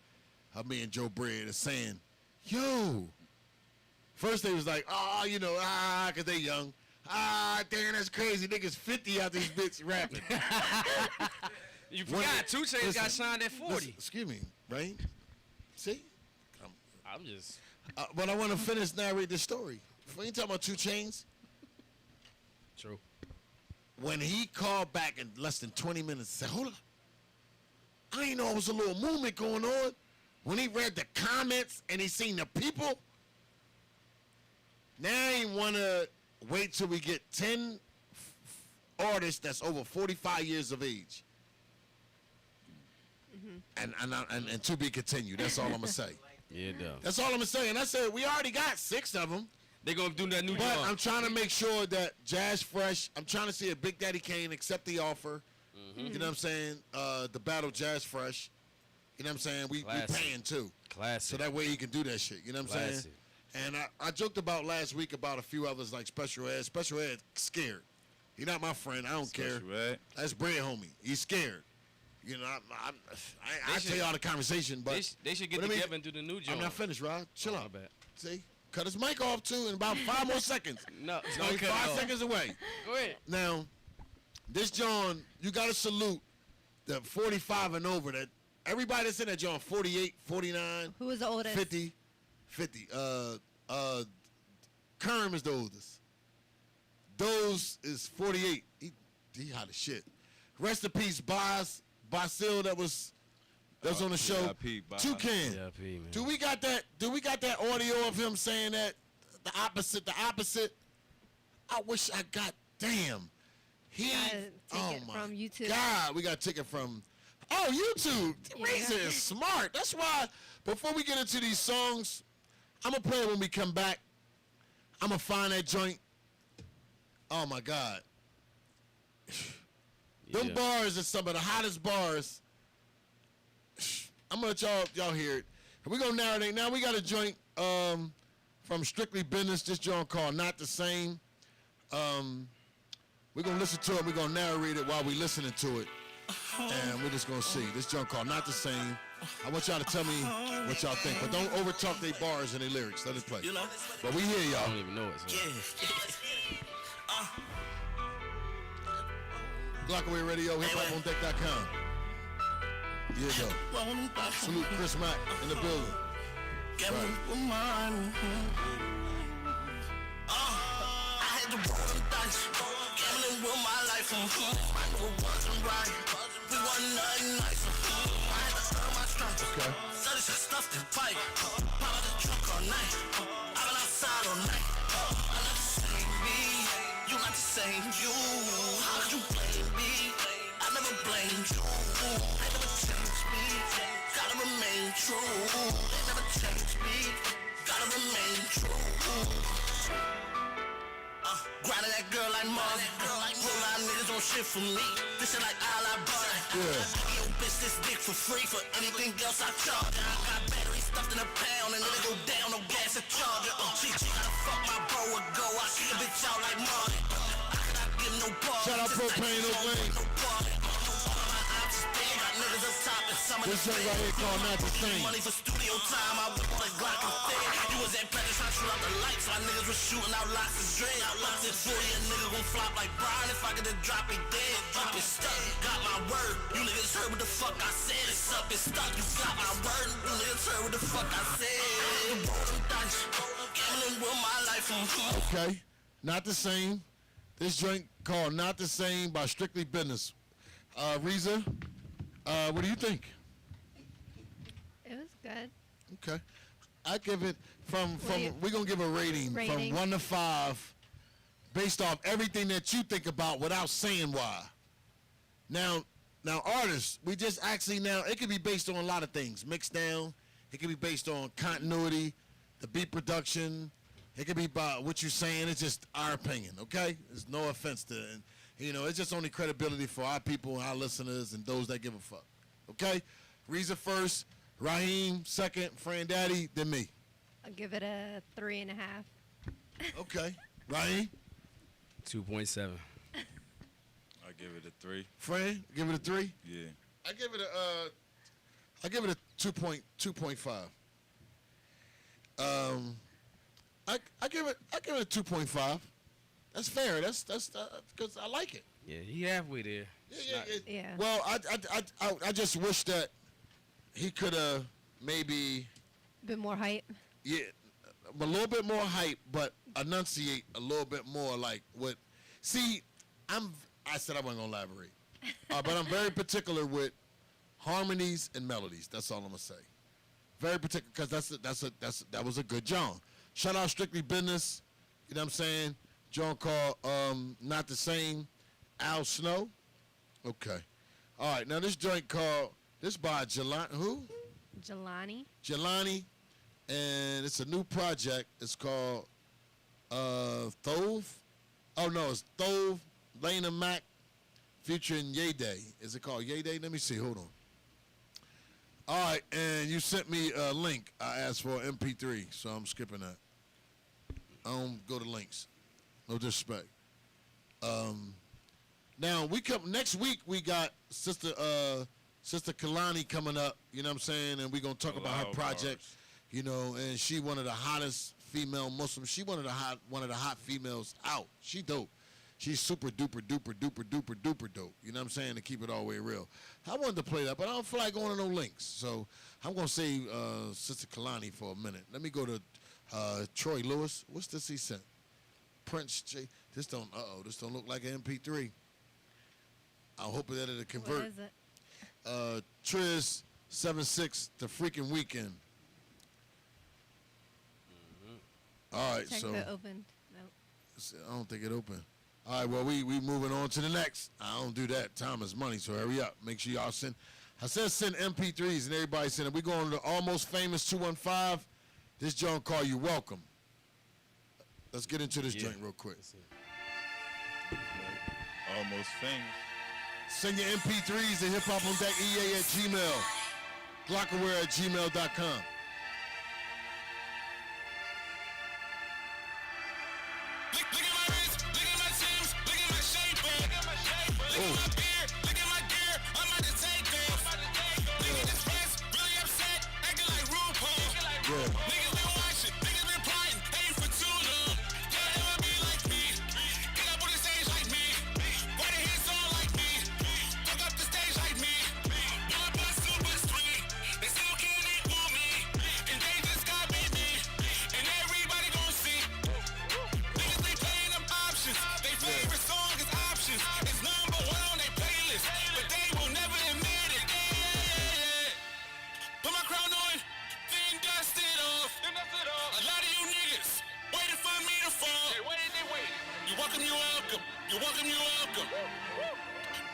me and Joe Bread, is saying, yo. First they was like, because they young. Damn, that's crazy. Niggas 50 out these bitch rapping. You forgot 2 Chainz got signed at 40. Listen, excuse me, right? See? I'm just. But I want to finish narrate this story. When you talking about 2 Chainz, True. when he called back in less than 20 minutes and said, hold up, I didn't know it was a little movement going on. When he read the comments and he seen the people, now he want to wait till we get 10 artists that's over 45 years of age. And to be continued. That's all I'm going to say. Yeah, it does. That's all I'm going to say. And I said, we already got 6 of them. They gonna do that new But job. I'm trying to make sure that Jazz Fresh, I'm trying to see if Big Daddy Kane accept the offer. You know what I'm saying? The battle Jazz Fresh. You know what I'm saying? We paying too. Classic. So that way he can do that shit. You know what I'm saying? And I joked about last week about a few others like Special Ed. Special Ed scared. He's not my friend. I don't care. Ed. That's Bread homie. He's scared. You know, I tell y'all the conversation, but They should get but I mean, together and do the new job. I'm not finished, Rod. Chill My out. bad. See? Cut his mic off too in about 5 more seconds. No, He's don't only cut it 5 off. seconds away. Go ahead. Now, this John, you got to salute the 45 and over. That everybody that's in that John, 48, 49, Who was the oldest? 50. Kerm is the oldest. Those is 48. He hot as shit. Rest in peace, Basil that was on the show. RIP, Boz. Toucan. Yeah, P, man. Do we got that audio of him saying that? the opposite. I wish I got, damn. Take it from YouTube. God, we got to take it from, YouTube. Riza is smart. That's why, before we get into these songs, I'm going to play it when we come back. I'm going to find that joint. Oh, my God. Them bars are some of the hottest bars. I'm going to let y'all hear it. We're going to narrate. Now, we got a joint from Strictly Business, this joint called Not the Same. We're going to listen to it. We're going to narrate it while we're listening to it. And we're just going to see. This joint called Not the Same. I want y'all to tell me what y'all think. But don't overtalk their bars and their lyrics. Let it play. But we hear y'all. I don't even know it. So. Blockaway Radio, hiphopOnDeck.com. Here you go. Salute Chris Mack in the building. Right. I had to roll the dice, gambling with my life. I knew it wasn't right. We wasn't nothing nice. I had to earn my stripes. Okay. Study some stuff to fight. Pop out the truck all night. I've been outside all night. I not the same me. You not the same you. How could you blame me? I never blamed you. They never changed me. Gotta remain true. They never changed me. Gotta remain true. Grinding that girl like Marvin. Whole lot of niggas don't shit for me. This shit like all I bought. Yo, bitch, this dick for free. For anything else I charge. I got battery stuffed in a pound and it'll go down, no gas and charger. She gotta fuck my bro or go. I see a bitch out like Marvin. I cannot give no part. Shout out Propane Oakland. This joint right here called Not the Same. Money for studio time, I whip on a Glock and thing. You was at practice, I shoot out the lights. My niggas was shooting out lots of dread. I left it for you, a nigga gon' flop like Brian. If I get a drop it dead, drop it stuck. Got my word, you niggas heard what the fuck I said. It's up, it's stuck, you got my word. You niggas heard what the fuck I said. Rolling dice, gambling with my life. Okay, Not the Same. This joint called Not the Same by Strictly Business. Riza, what do you think? It was good. Okay. I give it from we're going to give a rating from 1 to 5 based off everything that you think about without saying why. Now artists, we just actually now, it could be based on a lot of things. Mixed down. It could be based on continuity, the beat production. It could be about what you're saying. It's just our opinion, okay? There's no offense to it. It's just only credibility for our people, our listeners, and those that give a fuck. Okay? Riza first, Raheem second, Frandaddy, then me. I'll give it a 3.5. Okay. Raheem? 2.7. I give it a 3. Fran, give it a 3? Yeah. I give it a 2.5. I give it a 2.5. That's fair. That's because I like it. Yeah, he halfway there. Yeah. Well, I just wish that he could have maybe Bit more hype. Yeah, a little bit more hype, but enunciate a little bit more like what. See, I said I wasn't gonna elaborate, but I'm very particular with harmonies and melodies. That's all I'm gonna say. Very particular because that was a good John. Shout out Strictly Business. You know what I'm saying? John called Not the Same. Al Snow. Okay. All right. Now this joint called by Jelani. Who? Jelani. And it's a new project. It's called Thove. Oh no, it's Thove, Lena Mac, featuring Ye Day. Is it called Ye Day? Let me see. Hold on. All right, and you sent me a link. I asked for an MP3, so I'm skipping that. I don't go to links. No disrespect. Now we come next week. We got Sister Kalani coming up. You know what I'm saying? And we're gonna talk about her project. Bars. You know, and she one of the hottest female Muslims. She one of the hot females out. She dope. She's super duper duper duper duper duper dope. You know what I'm saying? To keep it all the way real. I wanted to play that, but I don't feel like going to no links. So I'm gonna save Sister Kalani for a minute. Let me go to Troy Lewis. What's this he sent? Prince J. This don't look like an MP3. I hope that it'll convert. What is it? Triz 76, the freaking weekend. All right, Check so if it opened. Nope. I don't think it opened. All right, well, we moving on to the next. I don't do that. Time is money, so hurry up. Make sure y'all send. I said send MP3s, and everybody send it. We going to Almost Famous 215. This joint call you welcome. Let's get into this joint real quick. Almost Famous. Send your MP3s to hiphopondecka@gmail. Glockerware@gmail.com. Look at my beard, look at my gear, I'm about to take off. Niggas this press, really upset, acting like RuPaul. Niggas been watching, niggas been plotting, aim for too long. They'll never be like me, get up on the stage like me, write a hit song like me, fuck up the stage like me. One plus two plus three, they still can't equal me, and they just copied me, and everybody gon' see. Niggas be playing them options, they favorite song is options. It's number one on their playlist, but they will never admit it. Put my crown on, then dust it off. A lot of you niggas waiting for me to fall. You welcome, you welcome. You welcome, you welcome.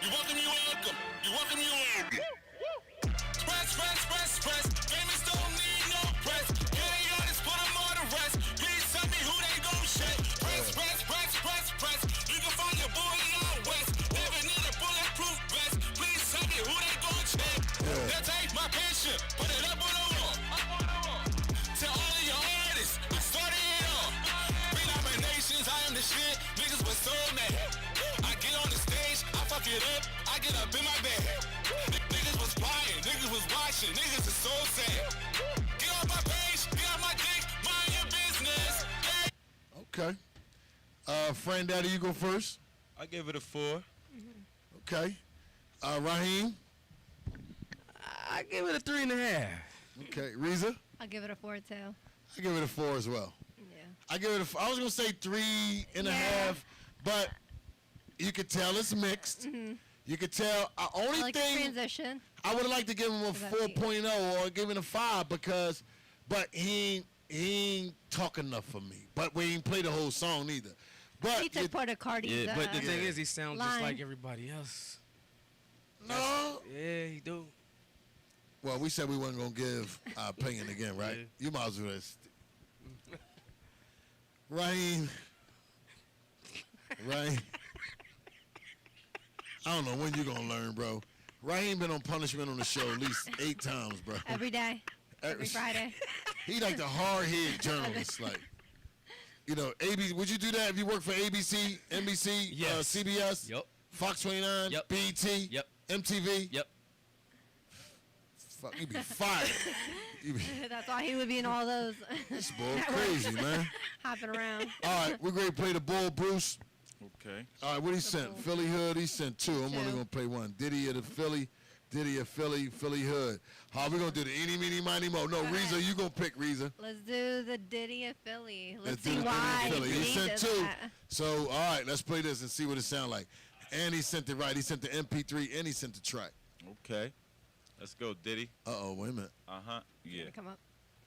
You welcome, you welcome. You welcome, you welcome. Press. Famous don't need no press. Yeah, they artists, put them on the rest. Please tell me who they gon' shake. Press. You can find your boy out west. Never need a bulletproof vest. Please tell me who they gon' check. They'll take my picture, put it up on the wall. To all of your artists, I started it all. 3 nominations, I am the shit. Niggas was so mad. I get on the stage, I fuck it up, I get up in my bed. Niggas was buying, niggas was watching, niggas is so sad. Get off my page, get off my dick, mind your business. Okay. Frandaddy, you go first. I give it a 4. Okay. Raheem. I give it a 3.5. Okay. Riza. I'll give it a 4 too. I give it a 4 as well. Yeah. I give it a. I was gonna say 3.5, but you could tell it's mixed. You could tell. I Only like the thing transition. I would like to give him a 4.0 or give him a 5 because, but he ain't talk enough for me. But we ain't play the whole song either. But He took part of Cardi's. But the thing is, he sounds just line. like everybody else. No. Yeah, he do. Well, we said we wasn't gonna give our opinion again, right? Yeah. You might as well. Raheem. I don't know when you gonna learn, bro. Raheem been on punishment on the show at least 8 times, bro. Every day. Every Friday. He like the hard-headed journalist, like. You know, ABC. Would you do that if you work for ABC, NBC, Yes. CBS, Yup. Fox 29, Yep. BET, Yep. MTV? Yep. Fuck, you be fired. You be, That's why he would be in all those. this boy crazy, man. Hopping around. All right, we're going to play the Bull Bruce. Okay. All right, what he sent? Philly Hood, he sent 2. I'm only 2. going to play 1. Diddy of the Philly, Diddy of Philly, Philly Hood. How we going to do the eeny, meeny, miny, mo? No, Riza, you going to pick Riza. Let's do the Diddy of Philly. Let's do see the why. Diddy of Philly. He Diddy sent does 2. that. So, all right, let's play this and see what it sounds like. And he sent it right. He sent the MP3 and he sent the track. Okay. Let's go, Diddy. Uh-oh, wait a minute. Uh-huh. Yeah. Come up.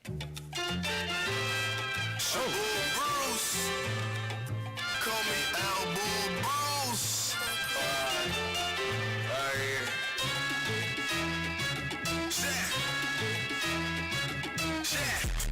Bruce. Call me Al Bull Bruce.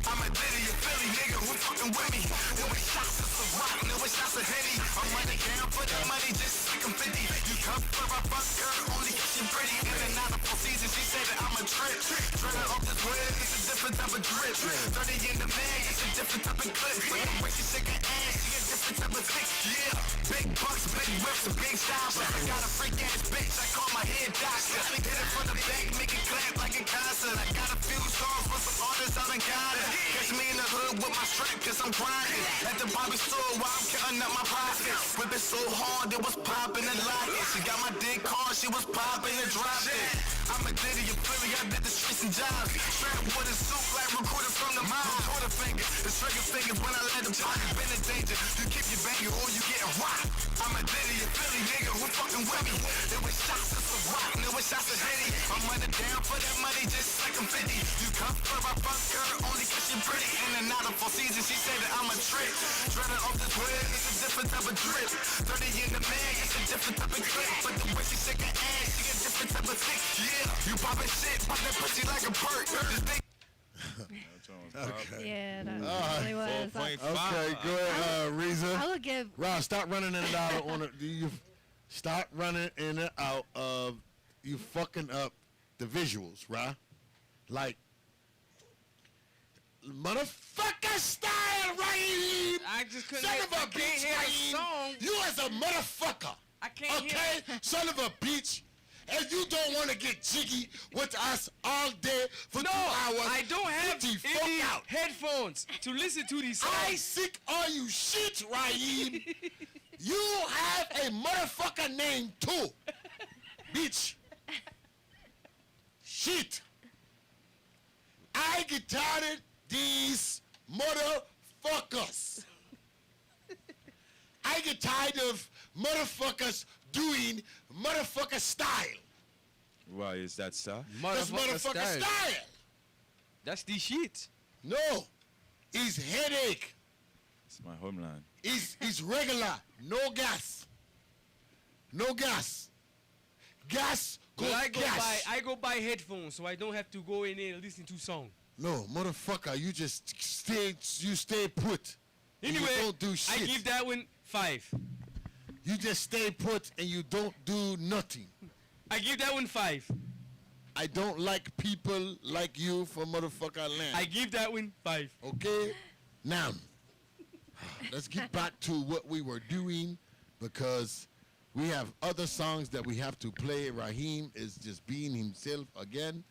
I'm a Diddy of Philly nigga who fucking with me. There was shots of some rock, there was shots of Henny. I'm running down for that money just like I'm 50. You come for a fuck girl only cause she pretty. In and out of full season, she said that I'm a trip. Drilling off this wig, it's a different type of drip. 30 in the mag, it's a different type of clip. But the way she shake her ass, she a different type of thick. Yeah, big bucks, big whips, and big styles. I got a freak ass bitch, I call my head doctor. Hit it from the back, make it clap like a concert. I got a few songs for some artists I done got it. Catch me in the hood with my strap, cause I'm grinding. At the Bobby store while I'm counting up my profits. Whip it so hard, it was popping and locking. She got my dick hard, she was popping and dropping. I'm a Diddy of Philly, I did the streets and jobs. Strap with a suit like recruiter from the mob. Recorder finger, the trigger fingers when I let them talk. Been in danger, you keep your banging or you getting rocked. I'm a Diddy of Philly nigga who fucking with me. There was shots of some rock, there was shots of Henny. I'm running down for that money just like I'm 50. You come for a fuck girl only cause she pretty. In and out of full season, she said that I'm a trick. Dreading off the twin, it's a different type of drip. 30 in the man, it's a different type of clip. But the way she shake her ass, she a different type of thick. Yeah, you poppin' shit, pop that pussy like a perk. This big. Okay. Yeah, that All really was. 4.5. Okay, go ahead, Riza. I would give. Rob, stop running in and out on it. Stop running in and out of you fucking up the visuals, right? Like motherfucker style, Raheem. I just couldn't. Son of I a can't bitch, hear the Raheem. song. You as a motherfucker. I can't hear. Okay, son of a bitch. And you don't want to get jiggy with us all day for 2 hours. I don't have Get the fuck any out. headphones to listen to these songs. I sick all you shit, Raheem. You have a motherfucker name too, bitch. Shit. I get tired of these motherfuckers. I get tired of motherfuckers doing motherfucker style. Why is that so? That's motherfucker style. That's the shit. No. It's headache. It's my homeland. It's regular. No gas. No gas. Gas goes gas. I go buy headphones so I don't have to go in there and listen to song. No, motherfucker, you just stay put. And Anyway, you don't do shit. I give that one 5. You just stay put and you don't do nothing. I give that one 5. I don't like people like you from motherfucker land. I give that one 5. Okay? Now, let's get back to what we were doing because we have other songs that we have to play. Raheem is just being himself again.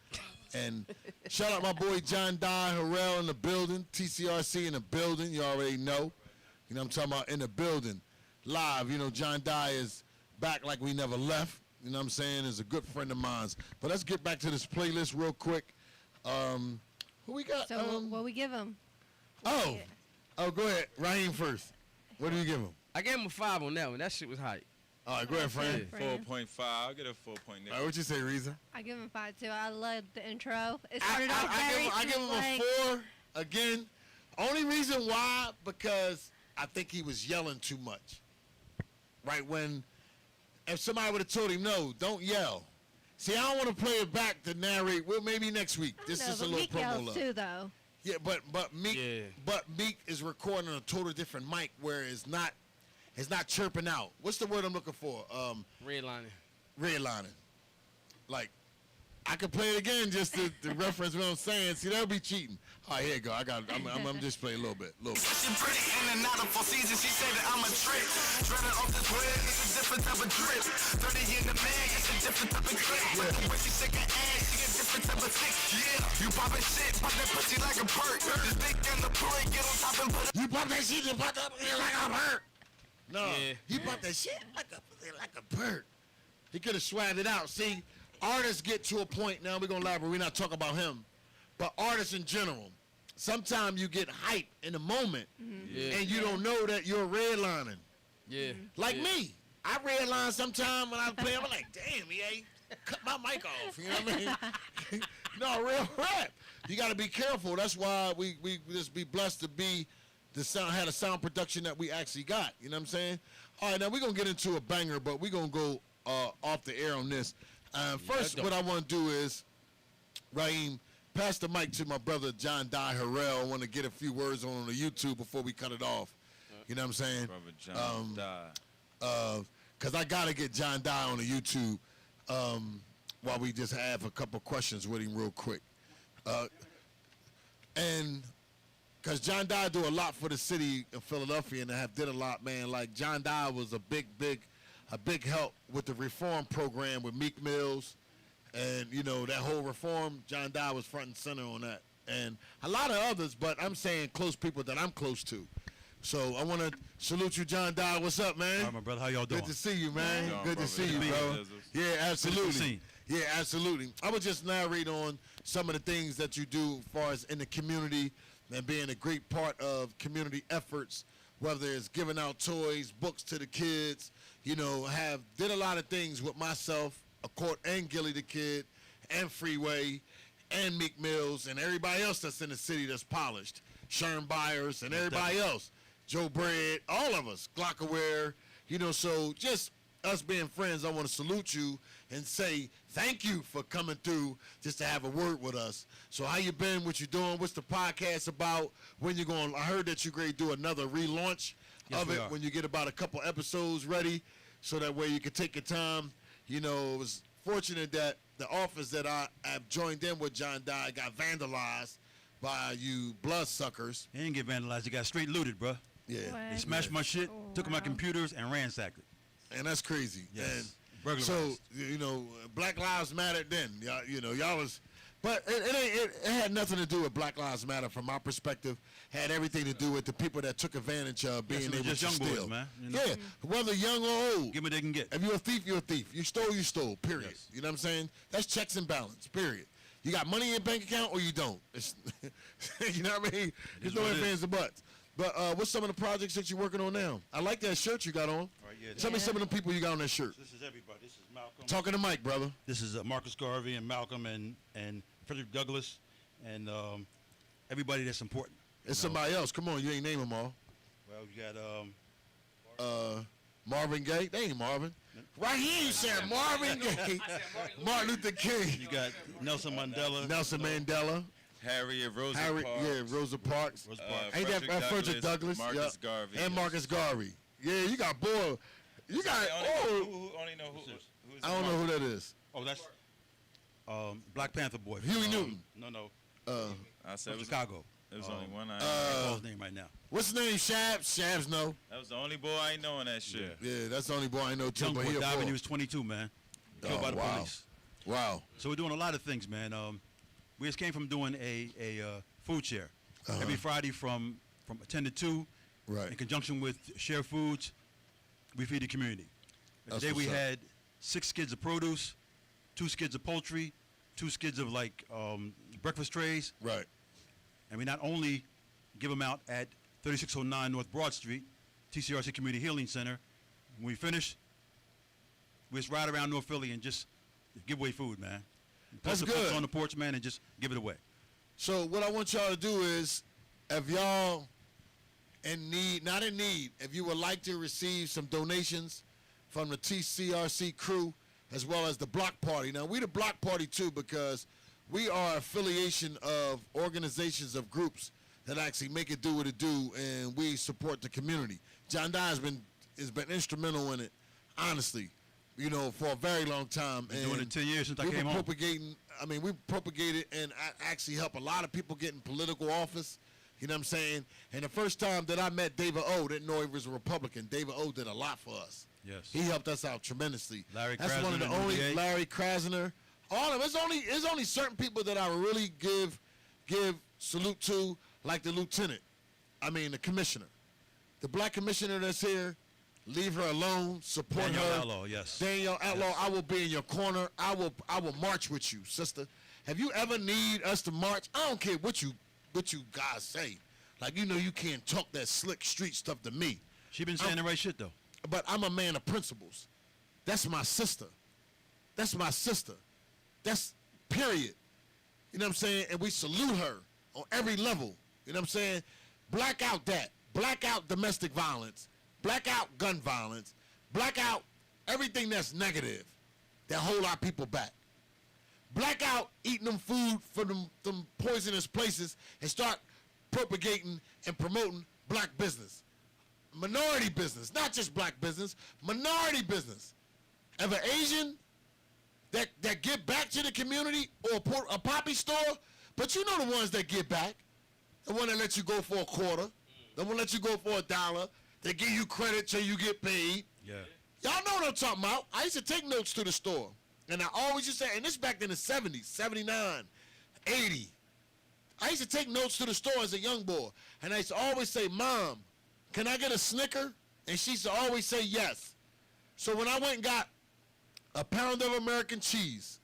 And shout out my boy John Dye Harrell in the building. TCRC in the building. You already know. You know what I'm talking about? In the building. Live. You know, John Dye is back like we never left. You know what I'm saying? Is a good friend of mine. But let's get back to this playlist real quick. Who we got? So what we give him? Oh, go ahead. Raheem first. What do you give him? I gave him a 5 on that one. That shit was hype. All right, go ahead, Fran. Fran. 4.5. I'll get a 4.9. All right, what you say, Riza? I give him 5 too. I love the intro. It started off very I give him like, a 4 again. Only reason why, because I think he was yelling too much. Right when, if somebody would have told him, no, don't yell. See, I don't want to play it back to narrate. Well, maybe next week. This is a little Meek promo yells love. too, though. Yeah, but Meek is recording on a total different mic where it's not chirping out. What's the word I'm looking for? Redlining. Like, I could play it again just to reference what I'm saying. See, that'll be cheating. All right, here you go. I'm just playing a little bit. She pretty in and out of 4 seasons. She say that I'm a trick. Dreading off the twin, it's a different type of drip. 30 in the man, it's a different type of clip. But the way she shake her ass, she a different type of thick. Yeah, you poppin' shit, pop that pussy like a perk. This dick in the point, get on top and put it. You pop that shit, you pop that pussy like a perk. No, he pop that shit like a perk. He could have swagged it out. See, artists get to a point, now we're going to elaborate, we're not talking about him, but artists in general, sometimes you get hype in the moment, and you don't know that you're redlining. Yeah. Like me. I redline sometime when I play, I'm like, damn, he ain't cut my mic off. You know what I mean? No, real rap. You got to be careful. That's why we just be blessed to be had a sound production that we actually got. You know what I'm saying? All right, now we're going to get into a banger, but we're going to go off the air on this. First, what I want to do is, Raheem, pass the mic to my brother John Dye Harrell. I want to get a few words on the YouTube before we cut it off. You know what I'm saying? Brother John Dye. Because I got to get John Dye on the YouTube while we just have a couple questions with him real quick. And because John Dye do a lot for the city of Philadelphia and have did a lot, man. Like, John Dye was a big help with the reform program with Meek Mills. And, you know, that whole reform, John Dye was front and center on that. And a lot of others, but I'm saying close people that I'm close to. So I want to salute you, John Dye. What's up, man? All right, my brother. How y'all doing? Good to see you, man. Good to see you, bro. Yeah, absolutely. Yeah, absolutely. I would just narrate on some of the things that you do as far as in the community and being a great part of community efforts, whether it's giving out toys, books to the kids, you know, did a lot of things with myself, and Gilly the Kid, and Freeway, and Meek Mills, and everybody else that's in the city that's polished, Sherm Byers, and everybody else. Joe Bread, all of us, Glockaware, so just us being friends, I want to salute you and say thank you for coming through just to have a word with us. So how you been, what you doing, what's the podcast about, when you going, I heard that you're going to do another relaunch of it when you get about a couple episodes ready, so that way you can take your time. It was fortunate that the office that I have joined in with John Dye got vandalized by you bloodsuckers. He didn't get vandalized. He got straight looted, bro. Yeah. What? They smashed my shit, took my computers, and ransacked it. And that's crazy. Yes. And so, Black Lives Matter then. Y'all was... But it had nothing to do with Black Lives Matter from my perspective. Had everything to do with the people that took advantage of being able to just young steal. boys, man. Yeah, whether young or old. Give me what they can get. If you're a thief, you're a thief. You stole, period. Yes. You know what I'm saying? That's checks and balance, period. You got money in your bank account or you don't. You know what I mean? There's no ifs, ands, or buts. But what's some of the projects that you're working on now? I like that shirt you got on. Right, yeah, Tell me some of the people you got on that shirt. This is everybody. This is Malcolm. Talking to Mike, brother. This is Marcus Garvey and Malcolm and Frederick Douglass and everybody that's important. It's somebody else. Come on, you ain't name them all. Well, you got Marvin Gaye. They ain't Marvin. Right here you said Marvin Gaye. Martin Luther King. You got Nelson Mandela. Nelson Mandela. Harriet Rosa Parks. Yeah, Rosa Parks. Ain't Frederick that Frederick Douglass? Marcus Garvey. And Marcus Garvey. Yeah, you got boy. You got who only know who I don't know who that is. Oh, that's Black Panther boy. Huey Newton. No. I said From Chicago. There was only one. I don't know his name right now. What's his name? Shabs no. That was the only boy I know in that shit. Yeah, that's the only boy I know too. Young But boy he died when he was 22, man. Killed by the police. Wow. So we're doing a lot of things, man. We just came from doing a food share every Friday from 10 to 2. Right. In conjunction with Share Foods, we feed the community. Today we had 6 skids of produce, 2 skids of poultry, 2 skids of breakfast trays. Right. And we not only give them out at 3609 North Broad Street, TCRC Community Healing Center. When we finish, we just ride around North Philly and just give away food, man. That's good. On the porch, man, and just give it away. So what I want y'all to do is, if y'all not in need, if you would like to receive some donations from the TCRC crew as well as the Block Party. Now, we the Block Party too because we are affiliation of organizations of groups that actually make it do what it do, and we support the community. John Dye has been instrumental in it, honestly. For a very long time. Been doing it 10 years since I came home. We propagated and actually help a lot of people get in political office. You know what I'm saying? And the first time that I met David O, didn't know he was a Republican. David O did a lot for us. Yes. He helped us out tremendously. Larry That's Krasner one of the only, Larry Krasner. All of them. There's only certain people that I really give salute to, like the the commissioner. The black commissioner that's here, leave her alone. Support Danielle her. Outlaw, yes. Danielle Outlaw, yes. I will be in your corner. I will march with you, sister. Have you ever need us to march? I don't care what you guys say. You can't talk that slick street stuff to me. She been saying the right shit though. But I'm a man of principles. That's my sister. That's period. You know what I'm saying? And we salute her on every level. You know what I'm saying? Black out that. Black out domestic violence. Black out gun violence. Black out everything that's negative that hold our people back. Black out eating them food from them poisonous places and start propagating and promoting black business. Minority business, not just black business, minority business. If an Asian that give back to the community or a poppy store, but you know the ones that give back, the one that let you go for a quarter, the one that let you go for $1, they give you credit till you get paid. Yeah. Y'all know what I'm talking about. I used to take notes to the store. And I always used to say, and this back in the 70s, 79, 80. I used to take notes to the store as a young boy. And I used to always say, Mom, can I get a Snicker? And she used to always say yes. So when I went and got a pound of American cheese,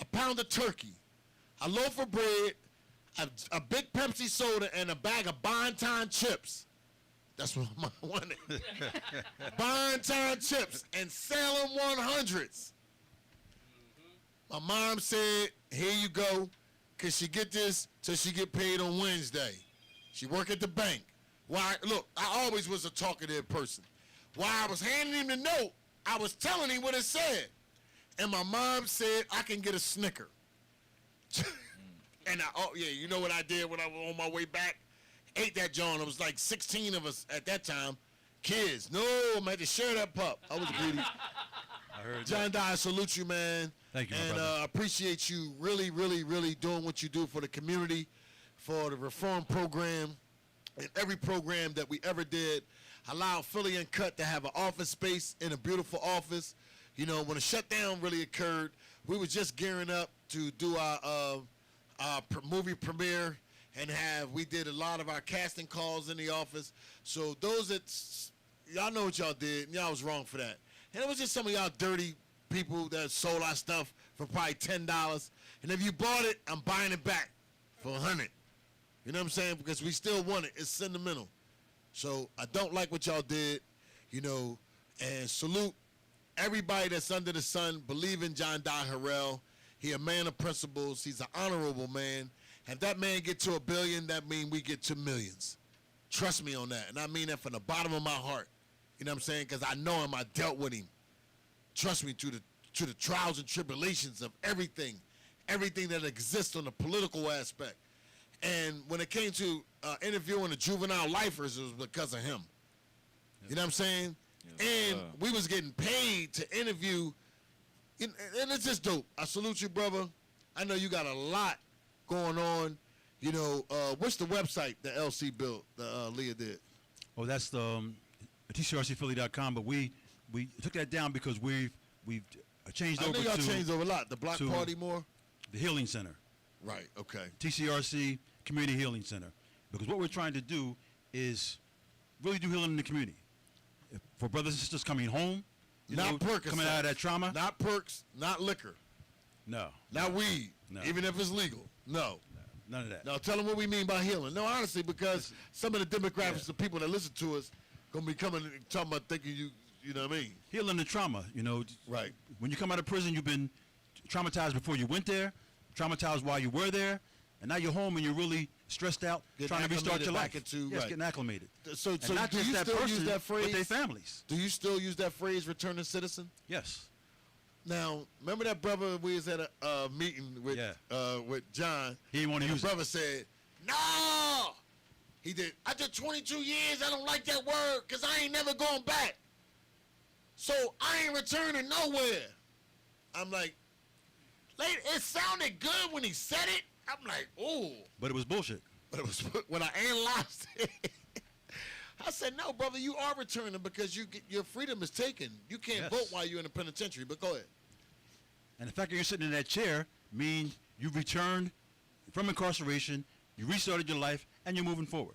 a pound of turkey, a loaf of bread, a big Pepsi soda, and a bag of Bonton chips. That's what I wanted. Bonton chips and Salem 100s. My mom said, here you go. Can she get this till she get paid on Wednesday? She work at the bank. Why? Look, I always was a talkative person. While I was handing him the note, I was telling him what it said. And my mom said, I can get a Snicker. And you know what I did when I was on my way back? Ate that John. It was like 16 of us at that time. Kids. No, I'm going to share that pup. I was greedy. I heard John Dye, I salute you, man. Thank you, my and brother. I appreciate you really, really, really doing what you do for the community, for the reform program, and every program that we ever did. Allow Philly Uncut to have an office space in a beautiful office. You know, when the shutdown really occurred, we were just gearing up to do our movie premiere, and we did a lot of our casting calls in the office. So those y'all know what y'all did, and y'all was wrong for that. And it was just some of y'all dirty people that sold our stuff for probably $10. And if you bought it, I'm buying it back for $100. You know what I'm saying? Because we still want it. It's sentimental. So I don't like what y'all did, you know, and salute everybody that's under the sun. Believe in John Dye Harrell. He a man of principles. He's an honorable man. If that man get to $1 billion, that means we get to millions. Trust me on that. And I mean that from the bottom of my heart. You know what I'm saying? Because I know him. I dealt with him. Trust me, to the trials and tribulations of everything that exists on the political aspect. And when it came to interviewing the juvenile lifers, it was because of him. You know what I'm saying? And we was getting paid to interview, and it's just dope. I salute you, brother. I know you got a lot going on. You know, what's the website that LC built, Leah did? Oh, that's the TCRCphilly.com, but we took that down because we've changed over to... I know y'all changed over a lot. The Block Party more? The Healing Center. Right, okay. TCRC Community Healing Center. Because what we're trying to do is really do healing in the community. For brothers and sisters coming home, coming out of that trauma. Not perks, not liquor. No. Not weed, no. Even if it's legal. No. None of that. Now tell them what we mean by healing. No, honestly, because some of the demographics of people that listen to us gonna be coming and talking about thinking you know what I mean? Healing the trauma, you know. Right. When you come out of prison, you've been traumatized before you went there, traumatized while you were there, and now you're home and you're really stressed out, trying to restart your life. Getting acclimated. So not do just you that still person, use that phrase? but their families. Do you still use that phrase, returning citizen? Yes. Now, remember that brother we was at a meeting with John? He didn't want to use the brother said, no! He did. I did 22 years. I don't like that word because I ain't never going back. So I ain't returning nowhere. I'm like, it sounded good when he said it. I'm like, ooh. But it was bullshit. But it was when I analyzed it. I said, no, brother, you are returning because your freedom is taken. You can't vote while you're in the penitentiary, but go ahead. And the fact that you're sitting in that chair means you've returned from incarceration, you restarted your life, and you're moving forward.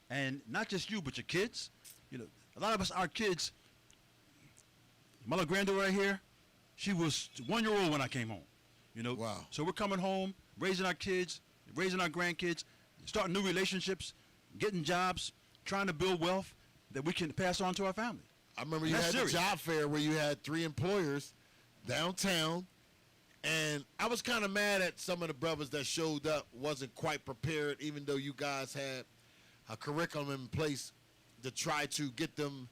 And not just you, but your kids. You know, a lot of us, our kids, my little granddaughter right here, she was 1 year old when I came home. You know, wow. So we're coming home, raising our kids, raising our grandkids, starting new relationships, getting jobs, trying to build wealth that we can pass on to our family. I remember you had the job fair where you had 3 employers downtown, and I was kind of mad at some of the brothers that showed up, wasn't quite prepared, even though you guys had a curriculum in place to try to get them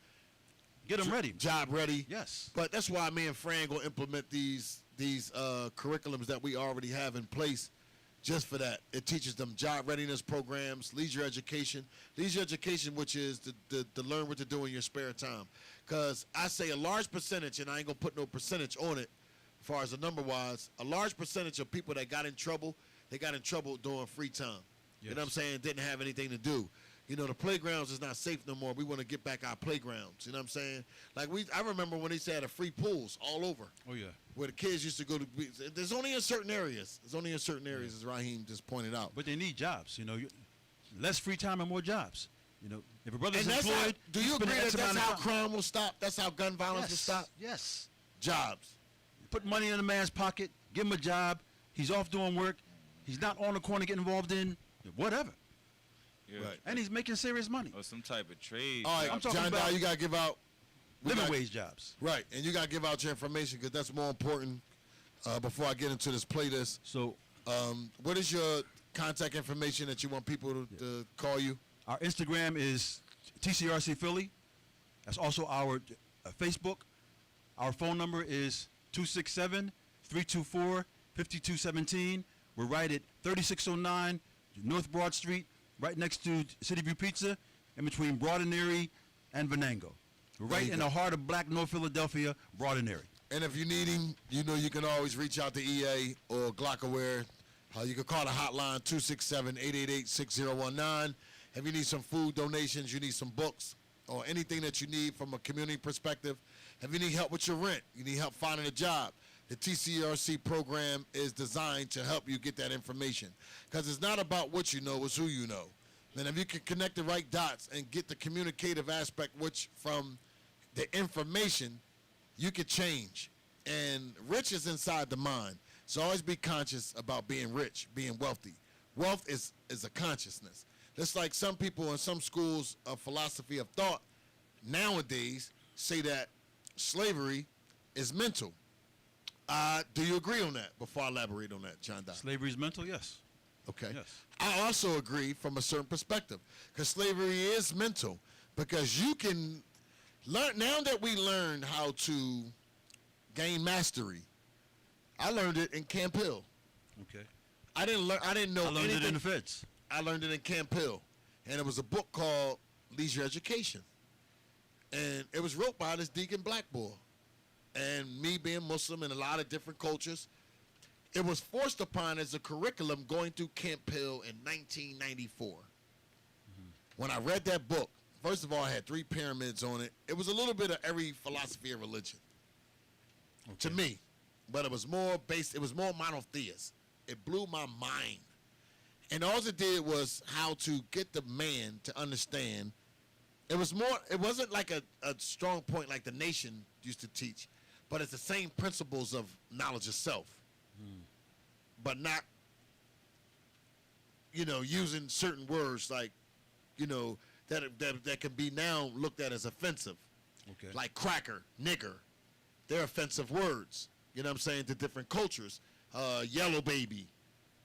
ready, job ready. Yes. But that's why me and Fran gonna implement these curriculums that we already have in place. Just for that, it teaches them job readiness programs, leisure education, which is to learn what to do in your spare time. Because I say a large percentage, and I ain't gonna put no percentage on it, as far as the number wise, a large percentage of people that got in trouble, they got in trouble during free time. Yes. You know what I'm saying? Didn't have anything to do. You know, the playgrounds is not safe no more. We want to get back our playgrounds. You know what I'm saying? Like I remember when they said free pools all over. Oh yeah. Where the kids used to go to. There's only in certain areas. As Raheem just pointed out. But they need jobs. You know, less free time and more jobs. You know, if a brother's and employed, do you agree that's how crime will stop? That's how gun violence will stop. Yes. Jobs. Put money in a man's pocket. Give him a job. He's off doing work. He's not on the corner getting involved in whatever. Yeah. Right. And he's making serious money. Or some type of trade. All right, I'm talking John about Dye, you got to give out living wage jobs. Right, and you got to give out your information because that's more important before I get into this playlist. So, what is your contact information that you want people to call you? Our Instagram is TCRC Philly. That's also our Facebook. Our phone number is 267-324-5217. We're right at 3609 North Broad Street, right next to City View Pizza, in between Broad and Erie and Venango. We're right in the heart of Black North Philadelphia, Broad and Erie. And if you need him, you know you can always reach out to EA or Glockaware. You can call the hotline, 267-888-6019. If you need some food donations, you need some books, or anything that you need from a community perspective. If you need help with your rent, you need help finding a job, the TCRC program is designed to help you get that information. Because it's not about what you know, it's who you know. And if you can connect the right dots and get the communicative aspect which from the information, you can change. And rich is inside the mind. So always be conscious about being rich, being wealthy. Wealth is a consciousness. Just like some people in some schools of philosophy of thought nowadays say that slavery is mental. Do you agree on that? Before I elaborate on that, John Dodd. Slavery is mental, yes. Okay. Yes. I also agree from a certain perspective, because slavery is mental. Because you can learn, now that we learned how to gain mastery, I learned it in Camp Hill. Okay. I didn't know anything. I learned it in the feds. I learned it in Camp Hill, and it was a book called Leisure Education, and it was wrote by this Deacon Black boy. And me being Muslim in a lot of different cultures, it was forced upon as a curriculum going through Camp Hill in 1994. Mm-hmm. When I read that book, first of all, I had 3 pyramids on it. It was a little bit of every philosophy of religion to me, but it was more based. It was more monotheist. It blew my mind. And all it did was how to get the man to understand. It wasn't like a strong point like the nation used to teach, but it's the same principles of knowledge of self, but not, using certain words like, that can be now looked at as offensive, like cracker, nigger. They're offensive words, you know what I'm saying, to different cultures. Yellow baby.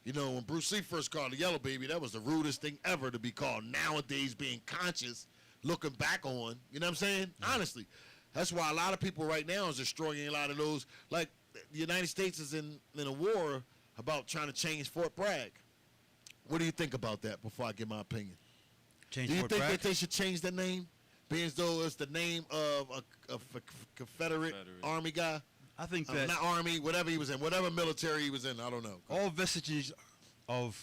When Bruce Lee first called a yellow baby, that was the rudest thing ever to be called. Nowadays, being conscious, looking back on, you know what I'm saying? Mm-hmm. Honestly. That's why a lot of people right now is destroying a lot of those. Like, the United States is in a war about trying to change Fort Bragg. What do you think about that before I give my opinion? Do you think that they should change the name? Being as though it's the name of a Confederate Army guy? I think that not Army, whatever he was in, whatever military he was in, I don't know. All vestiges of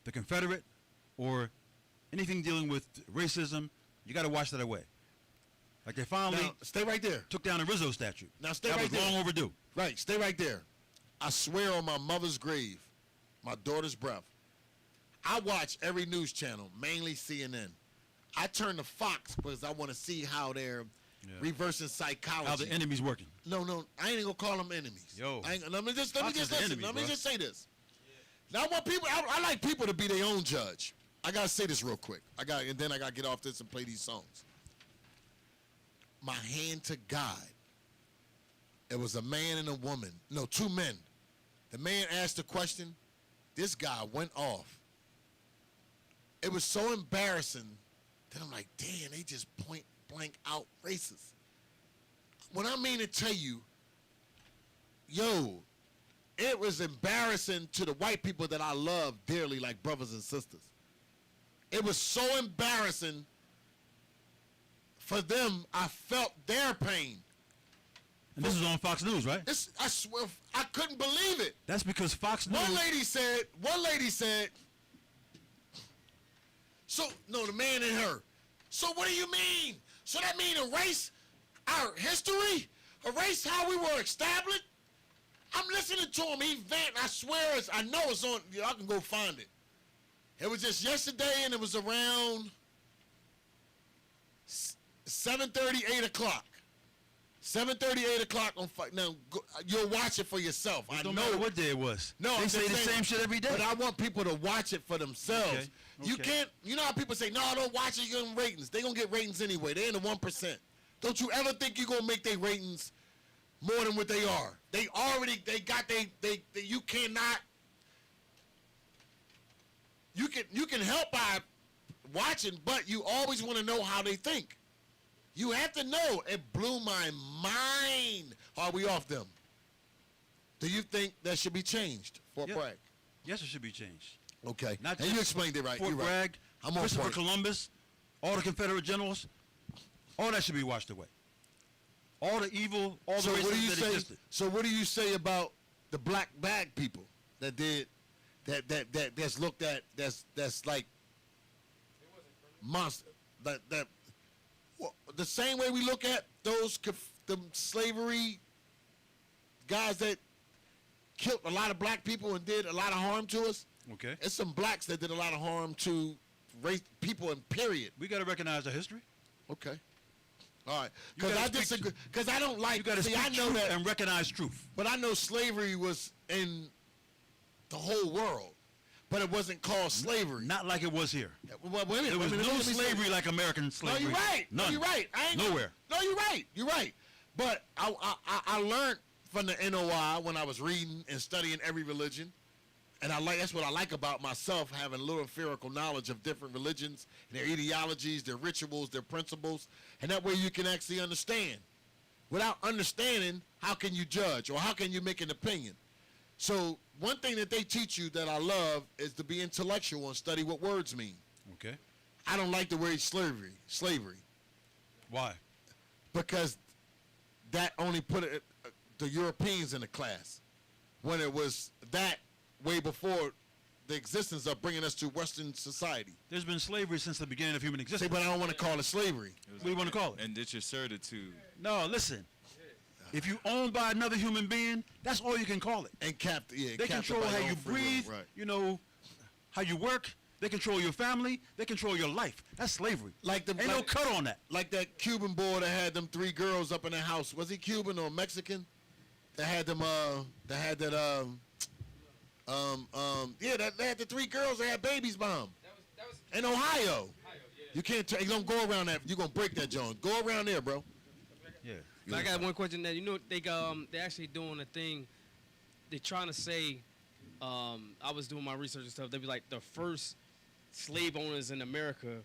the Confederate or anything dealing with racism, you got to wash that away. Like they finally stay right there. Took down the Rizzo statue. Now stay right there. That was long overdue. Right, stay right there. I swear on my mother's grave, my daughter's breath, I watch every news channel, mainly CNN. I turn to Fox because I want to see how they're reversing psychology. How the enemy's working. No, I ain't gonna call them enemies. Let me just listen. Let me just say this. Now I want people. I like people to be their own judge. I gotta say this real quick. And then I gotta get off this and play these songs. My hand to God. It was a man and a woman. No, 2 men. The man asked the question. This guy went off. It was so embarrassing that I'm like, damn, they just point blank out racist. When I mean to tell you, it was embarrassing to the white people that I love dearly, like brothers and sisters. It was so embarrassing for them. I felt their pain. And this is on Fox News, right? I swear, I couldn't believe it. That's because Fox News. One lady said, the man and her. So what do you mean? So that mean erase our history? Erase how we were established? I'm listening to him. He vent. I swear, I know it's on. I can go find it. It was just yesterday, and it was around 7:30, 8 o'clock. 7:30, 8 o'clock on Fox. Now, you'll watch it for yourself. I don't know what day it was. No, they say the same shit every day. But I want people to watch it for themselves. Okay. You can't, how people say, no, don't watch it, you're getting ratings. They're going to get ratings anyway. They're in the 1%. Don't you ever think you're going to make their ratings more than what they are. can help by watching, but you always want to know how they think. You have to know. It blew my mind. Are we off them? Do you think that should be changed, Fort Bragg? Yes, it should be changed. Okay. Not and just you explained it right. Fort You're right. Bragg, I'm on Christopher point. Columbus, all the Confederate generals, all that should be washed away. All the evil, all the So what do you racism that say? existed. So what do you say about the black bag people that did that's looked at that's like monster that well, the same way we look at those the slavery guys that killed a lot of black people and did a lot of harm to us. Okay. It's some blacks that did a lot of harm to race people in period. We got to recognize our history. Okay. All right. You Because gotta I speak disagree. Because I don't like. You got to see, speak I know truth that, and recognize truth. but I know slavery was in the whole world, but it wasn't called slavery. Not like it was here. Well, wait a minute, There was wait a minute, no let me say- slavery like American No, slavery. you're right. None. No, you're right. I ain't Nowhere. No, you're right. You're right. But I learned from the NOI when I was reading and studying every religion, and that's what I like about myself, having a little empirical knowledge of different religions, their ideologies, their rituals, their principles, and that way you can actually understand. Without understanding, how can you judge or how can you make an opinion? So one thing that they teach you that I love is to be intellectual and study what words mean. Okay. I don't like the word slavery, Why? because that only put the Europeans in the class, when it was that way before the existence of bringing us to Western society. There's been slavery since the beginning of human See, existence. but I don't want to call it slavery. What do you want to call it? Indentured servitude. No, listen. If you owned by another human being, that's all you can call it. And They control how you breathe, right. you know, how you work. They control your family. They control your life. That's slavery. Like the Ain't no cut on that. Like that Cuban boy that had them 3 girls up in the house. Was he Cuban or Mexican? That had them. That had that. Yeah, they had the 3 girls that had babies by them. That was In Ohio. yeah. You can't. You don't go around that. You're gonna break that, Jones. Go around there, bro. Yeah. I got one question. That they're actually doing a thing. They're trying to say. I was doing my research and stuff. They be like the first slave owners in America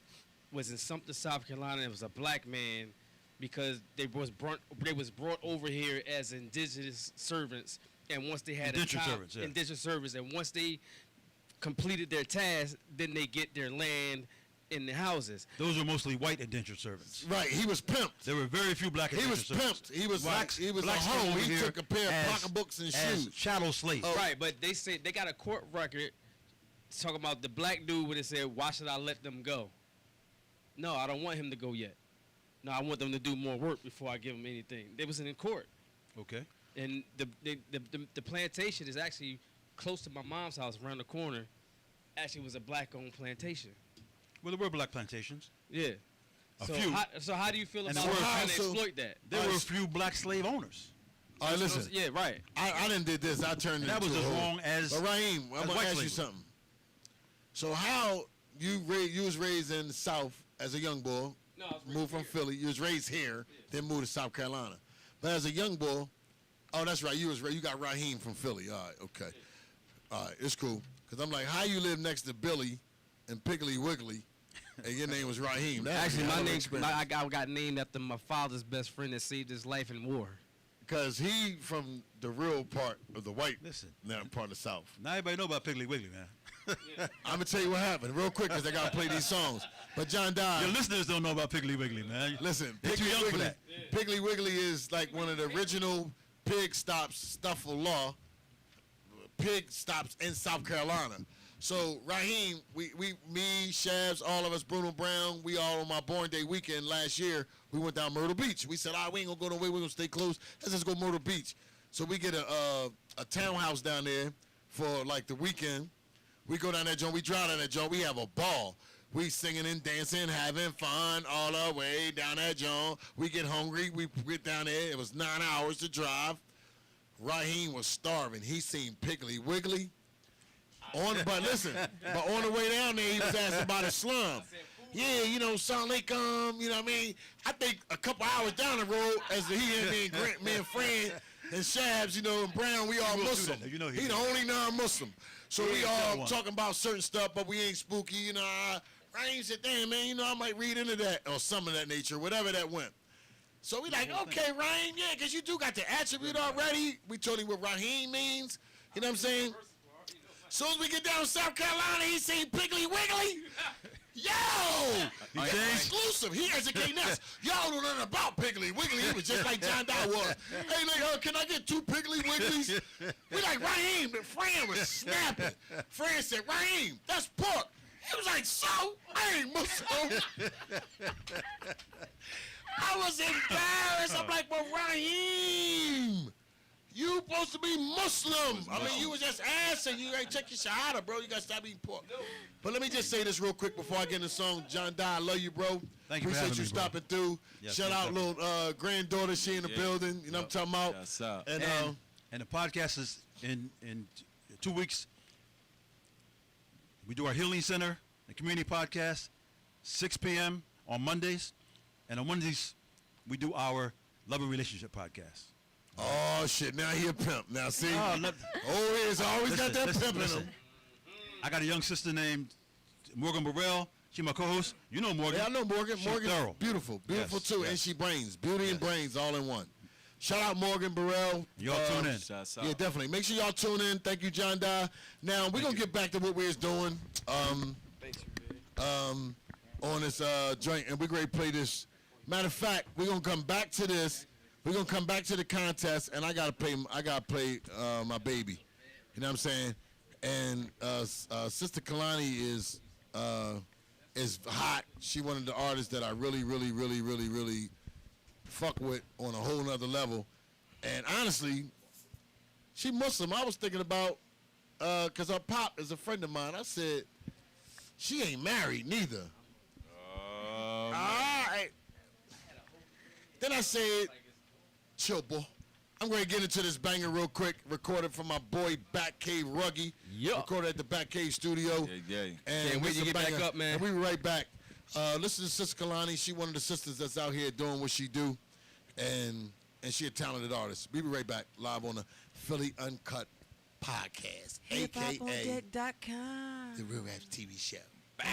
was in Sumter, South Carolina. It was a black man, because they was brought over here as indigenous servants, and once they had indentured servants, and once they completed their task, then they get their land in the houses. Those were mostly white indentured servants. Right. He was pimped. There were very few black He indentured was servants. pimped. He was Blacks- like he was a blacks came hoe. over He here took a pair of as- pocketbooks and as shoes. chattel slaves. Right, but they said they got a court record talking about the black dude when they said, "Why should I let them go?" No, I don't want him to go yet. No, I want them to do more work before I give them anything. They was in court, Okay. and the plantation is actually close to my mom's house, around the corner. Actually, was a black-owned plantation. Well, there were black plantations. Yeah. A so few. How do you feel And about there were trying to also- exploit that? There were a few black slave owners. All right, listen. Yeah, right. I didn't did this. I turned it That was into as a whole. long as. But Raheem, I'm as gonna white ask you slavery. something. So how you was raised in the South as a young boy? No, I was moved from Philly. You was raised here, then moved to South Carolina. But as a young boy, oh, that's right. You got Raheem from Philly. All right, okay. All right, it's cool. Cause I'm like, how you live next to Billy and Piggly Wiggly, and your name was Raheem? Actually, I got named after my father's best friend that saved his life in war. Because he from the real part of the white part of the South. Now everybody know about Piggly Wiggly, man. I'm going to tell you what happened real quick because I got to play these songs. But John died. Your listeners don't know about Piggly Wiggly, man. Listen, They're too young for that. Piggly Wiggly is like one of the original pig stops stuff for law. Pig stops in South Carolina. So Raheem, me, Shabs, all of us, Bruno Brown, we all on my born day weekend last year, we went down Myrtle Beach. We said, we ain't gonna go nowhere, we're gonna stay close. Let's just go Myrtle Beach. So we get a townhouse down there for like the weekend. We go down that joint, we drive down that joint, we have a ball. We singing and dancing, having fun all our way down that joint. We get hungry, we get down there. It was 9 hours to drive. Raheem was starving. He seen Piggly Wiggly. But on the way down there, he was asking about his slum. Yeah, you know, Salt Lake, you know what I mean? I think a couple hours down the road, as he and me and Fran and Shabs, you know, and Brown, we all Muslim. You know he the only non-Muslim. So we all talking about certain stuff, but we ain't spooky. You know, Raheem said, damn, man, you know, I might read into that or some of that nature, whatever that went. So we like, okay, Raheem, yeah, because you do got the attribute already. We told him what Raheem means. You know what I'm saying? Soon as we get down to South Carolina, he seen Piggly Wiggly. Yo! That's exclusive. He educating us. Y'all don't know nothing about Piggly Wiggly. He was just like John Doe was. Hey, nigga, can I get 2 Piggly Wigglies? We like, Raheem, but Fran was snapping. Fran said, Raheem, that's pork. He was like, so? I ain't Muslim. I was embarrassed. I'm like, but Raheem, you supposed to be Muslim. I mean, you was just asking. You ain't check your shahada, bro. You got to stop eating pork. But let me just say this real quick before I get in the song. John Dye, I love you, bro. Thank you for Appreciate having you me, bro. stopping through. Yes, Shout out little granddaughter. She in the building. You know what I'm talking about? Yes, sir. And the podcast is in 2 weeks. We do our Healing Center, the community podcast, 6 p.m. on Mondays. And on Wednesdays, we do our Love and Relationship podcast. Oh, shit. Now he a pimp. Now, see? Oh, he's always got that pimp in him. I got a young sister named Morgan Burrell. She's my co-host. You know Morgan. Yeah, I know Morgan. She's Morgan's thorough. beautiful. Beautiful, Yes, too. yes. And she brains. Beauty and brains all in one. Shout out Morgan Burrell. Y'all tune in. Yeah, definitely. Make sure y'all tune in. Thank you, John Dye. Now, we're going to get back to what we was doing on this joint, and we're going to play this. Matter of fact, we're going to come back to this. We're going to come back to the contest, and I got to play my baby. You know what I'm saying? And Sister Kalani is hot. She one of the artists that I really, really, really, really, really fuck with on a whole nother level. And honestly, she Muslim. I was thinking about, because her pop is a friend of mine. I said, she ain't married neither. All right. Then I said, chill, boy. I'm going to get into this banger real quick. Recorded from my boy Back Cave Ruggy. Yeah. Recorded at the Back Cave studio. Yeah. And Can't wait it's to a get back banger. up, man. And we were right back. Listen to Sister Kalani. She one of the sisters that's out here doing what she do. And she a talented artist. We be right back live on the Philly Uncut Podcast, a.k.a. HipHopOnDeck.com. the Real Rap TV show. Bye.